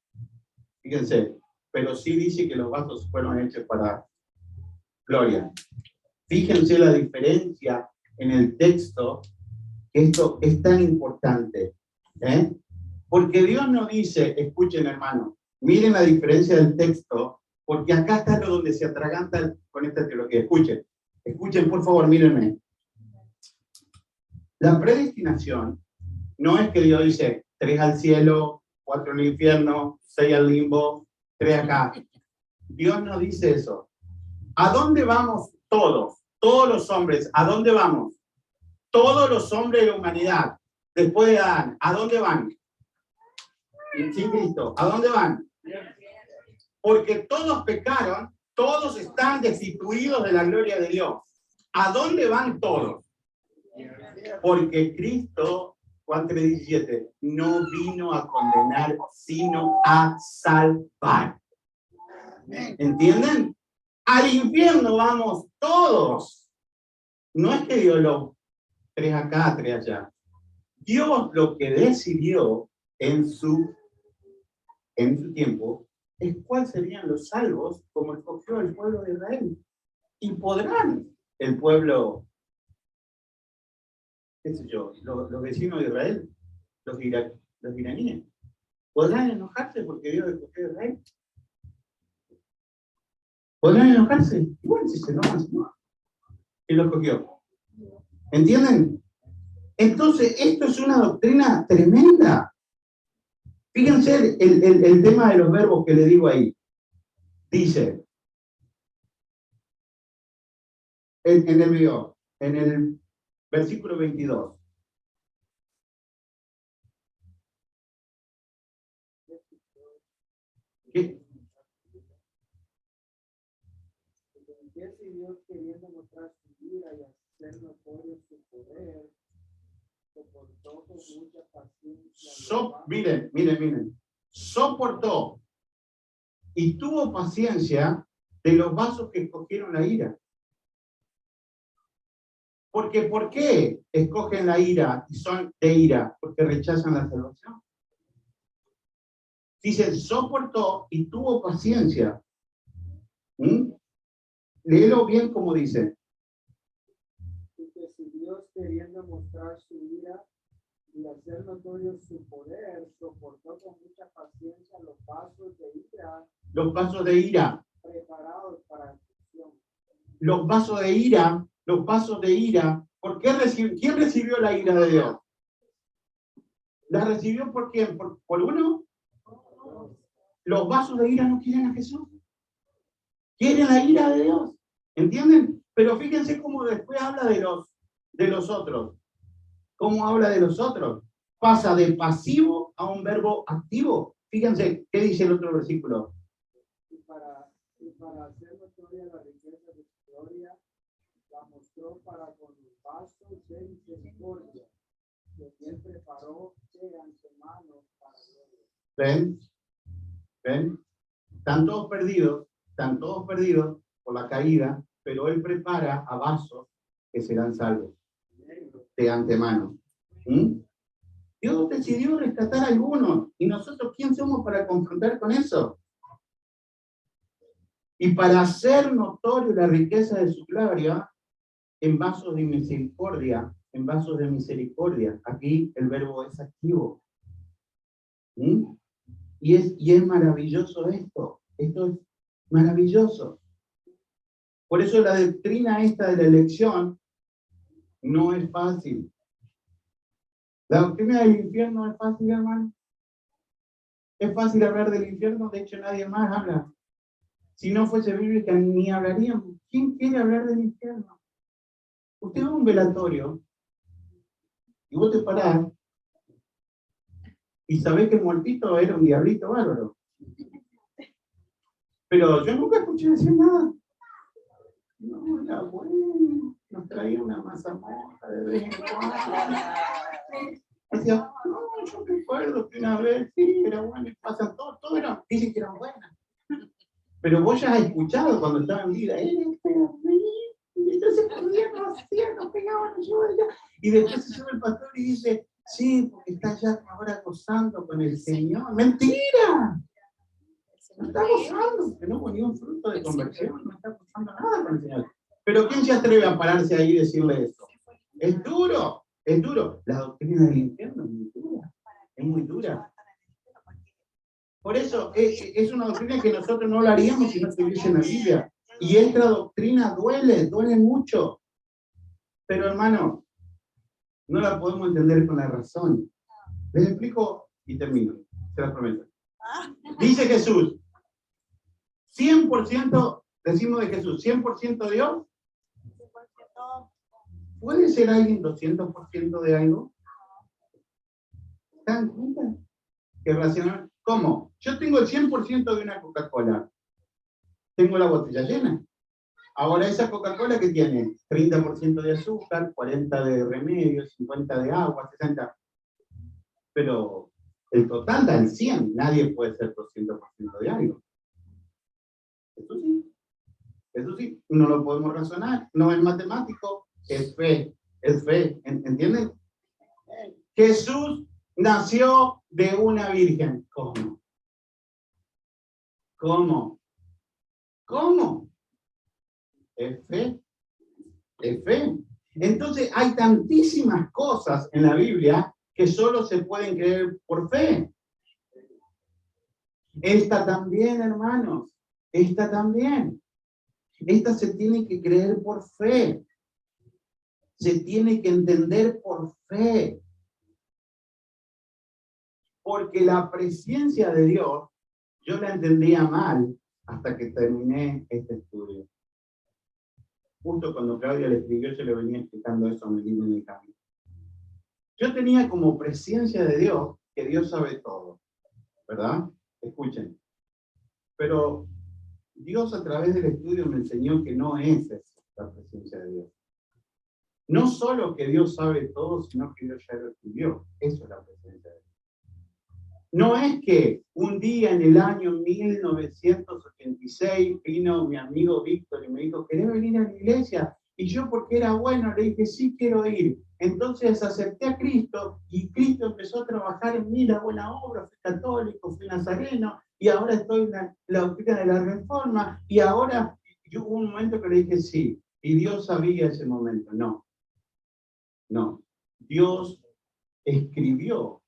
Fíjense. Pero sí dice que los vasos fueron hechos para gloria. Fíjense la diferencia en el texto, que esto es tan importante. Porque Dios no dice, escuchen hermano, miren la diferencia del texto, porque acá está lo donde se atraganta con esta teología. Escuchen por favor, mírenme. La predestinación no es que Dios dice 3 al cielo, 4 al infierno, 6 al limbo, 3 acá. Dios no dice eso. ¿A dónde vamos todos? Todos los hombres, ¿a dónde vamos? Todos los hombres de la humanidad, después de Adán, ¿a dónde van? Sin Cristo, ¿a dónde van? Porque todos pecaron, todos están destituidos de la gloria de Dios. ¿A dónde van todos? Porque Cristo, Juan 3:17, no vino a condenar, sino a salvar. ¿Entienden? Al infierno vamos todos. No es que Dios lo tres acá, tres allá. Dios lo que decidió en su tiempo es cuáles serían los salvos como escogió el pueblo de Israel. Y podrán el pueblo, qué sé yo, los vecinos de Israel, los iraníes, podrán enojarse porque Dios escogió a Israel. ¿Podrán enojarse? Igual si se enojan, no. ¿Quién lo escogió? ¿Entienden? Entonces, esto es una doctrina tremenda. Fíjense el tema de los verbos que le digo ahí. Dice, en el versículo 22. ¿Qué? Si Dios queriendo mostrar su ira y hacer notorio su poder, soportó con mucha paciencia. Miren. Soportó y tuvo paciencia de los vasos que escogieron la ira. Porque ¿por qué escogen la ira y son de ira? Porque rechazan la salvación. Dice, soportó y tuvo paciencia. Léelo bien como dice. Porque si Dios queriendo mostrar su ira y hacer notorio su poder, soportó con mucha paciencia los vasos de ira. Los vasos de ira. Preparados para destrucción. Los vasos de ira. Los vasos de ira. ¿Por qué ¿Quién recibió la ira de Dios? ¿La recibió por quién? ¿Por uno? Los vasos de ira no quieren a Jesús. Quieren la ira de Dios. ¿Entienden? Pero fíjense cómo después habla de los otros. ¿Cómo habla de los otros? Pasa de pasivo a un verbo activo. Fíjense, ¿qué dice el otro versículo? Y para hacer notoria la riqueza de su gloria, la mostró para con los vasos de misericordia, que él preparó de antemano para gloria. ¿Ven? Están todos perdidos por la caída, pero él prepara a vasos que serán salvos de antemano. Dios decidió rescatar a algunos, y nosotros, ¿quién somos para confrontar con eso? Y para hacer notorio la riqueza de su gloria en vasos de misericordia, Aquí el verbo es activo. Y es maravilloso esto es maravilloso. Por eso la doctrina esta de la elección no es fácil. La doctrina del infierno no es fácil, hermano. Es fácil hablar del infierno, de hecho nadie más habla. Si no fuese bíblica, ni hablaríamos. ¿Quién quiere hablar del infierno? Usted va a un velatorio y vos te parás y sabés que el muertito era un diablito bárbaro. Pero yo nunca escuché decir nada. No, era bueno, nos traía una mazamorra de vez en cuando. Decía, no, yo recuerdo que una vez, sí, era bueno, y pasan todo era, dicen que eran buenas. Pero vos ya has escuchado cuando estaba en vida, y entonces corrían, no hacían, nos pegaban, y después se sube el pastor y dice, sí, porque está ya ahora gozando con el Señor. ¡Mentira! No está gozando, que no hubo ni un fruto de conversión, no está gozando nada con el Señor. Pero ¿quién se atreve a pararse ahí y decirle eso? Es duro, es duro. La doctrina del infierno es muy dura, es muy dura. Por eso es una doctrina que nosotros no la haríamos si no estuviese en la Biblia. Y esta doctrina duele mucho. Pero hermano, no la podemos entender con la razón. Les explico y termino, se las prometo. Dice Jesús, 100%, decimos de Jesús, 100% Dios. ¿Puede ser alguien 200% de algo? ¿Están juntas? ¿Qué racional? ¿Cómo? Yo tengo el 100% de una Coca-Cola. Tengo la botella llena. Ahora esa Coca-Cola que tiene 30% de azúcar, 40% de remedio, 50% de agua, 60%. Pero el total da el 100%. Nadie puede ser 200% de algo. Eso sí, no lo podemos razonar, no es matemático, es fe, ¿entienden? Jesús nació de una virgen. ¿Cómo? ¿Cómo? ¿Cómo? Es fe, es fe. Entonces hay tantísimas cosas en la Biblia que solo se pueden creer por fe. Esta también, hermanos, esta también. Esta se tiene que creer por fe. Se tiene que entender por fe. Porque la presencia de Dios, yo la entendía mal hasta que terminé este estudio. Justo cuando Claudia le escribió, yo le venía explicando eso a Melina en el camino. Yo tenía como presencia de Dios que Dios sabe todo, ¿verdad? Escuchen. Pero Dios a través del estudio me enseñó que no es esa la presencia de Dios. No solo que Dios sabe todo, sino que Dios ya lo estudió. Eso es la presencia de Dios. No es que un día en el año 1986 vino mi amigo Víctor y me dijo, ¿querés venir a la iglesia? Y yo, porque era bueno, le dije, sí, quiero ir. Entonces acepté a Cristo y Cristo empezó a trabajar en mí la buena obra, fui católico, fui nazareno y ahora estoy en la doctrina de la Reforma y ahora yo hubo un momento que le dije sí. Y Dios sabía ese momento. No. Dios escribió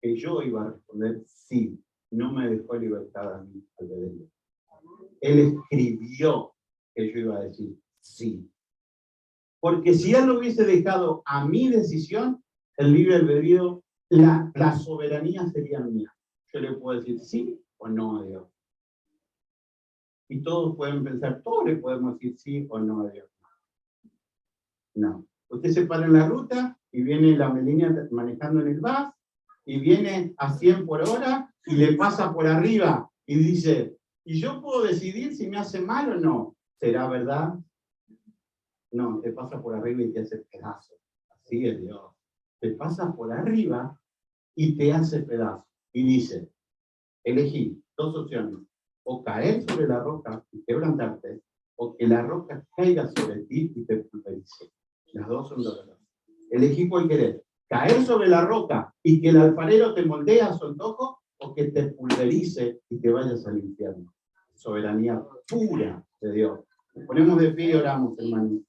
que yo iba a responder sí, no me dejó libertad a mí albedrío. Él escribió que yo iba a decir sí. Porque si Él lo hubiese dejado a mi decisión, el libre albedrío, la soberanía sería mía. Yo le puedo decir sí o no a Dios. Y todos pueden pensar, todos le podemos decir sí o no a Dios. No. Usted se para en la ruta y viene la Melina manejando en el bus, y viene a 100 por hora y le pasa por arriba y dice, ¿y yo puedo decidir si me hace mal o no? ¿Será verdad? No, te pasa por arriba y te hace pedazo. Así es Dios. Te pasa por arriba y te hace pedazo. Y dice, elegí dos opciones. O caer sobre la roca y quebrantarte, o que la roca caiga sobre ti y te pulverice. Las dos son dolorosas. Elegí cuál querés. Caer sobre la roca y que el alfarero te moldee a su antojo, o que te pulverice y te vayas al infierno. Soberanía pura de Dios. Nos ponemos de pie y oramos, hermanos.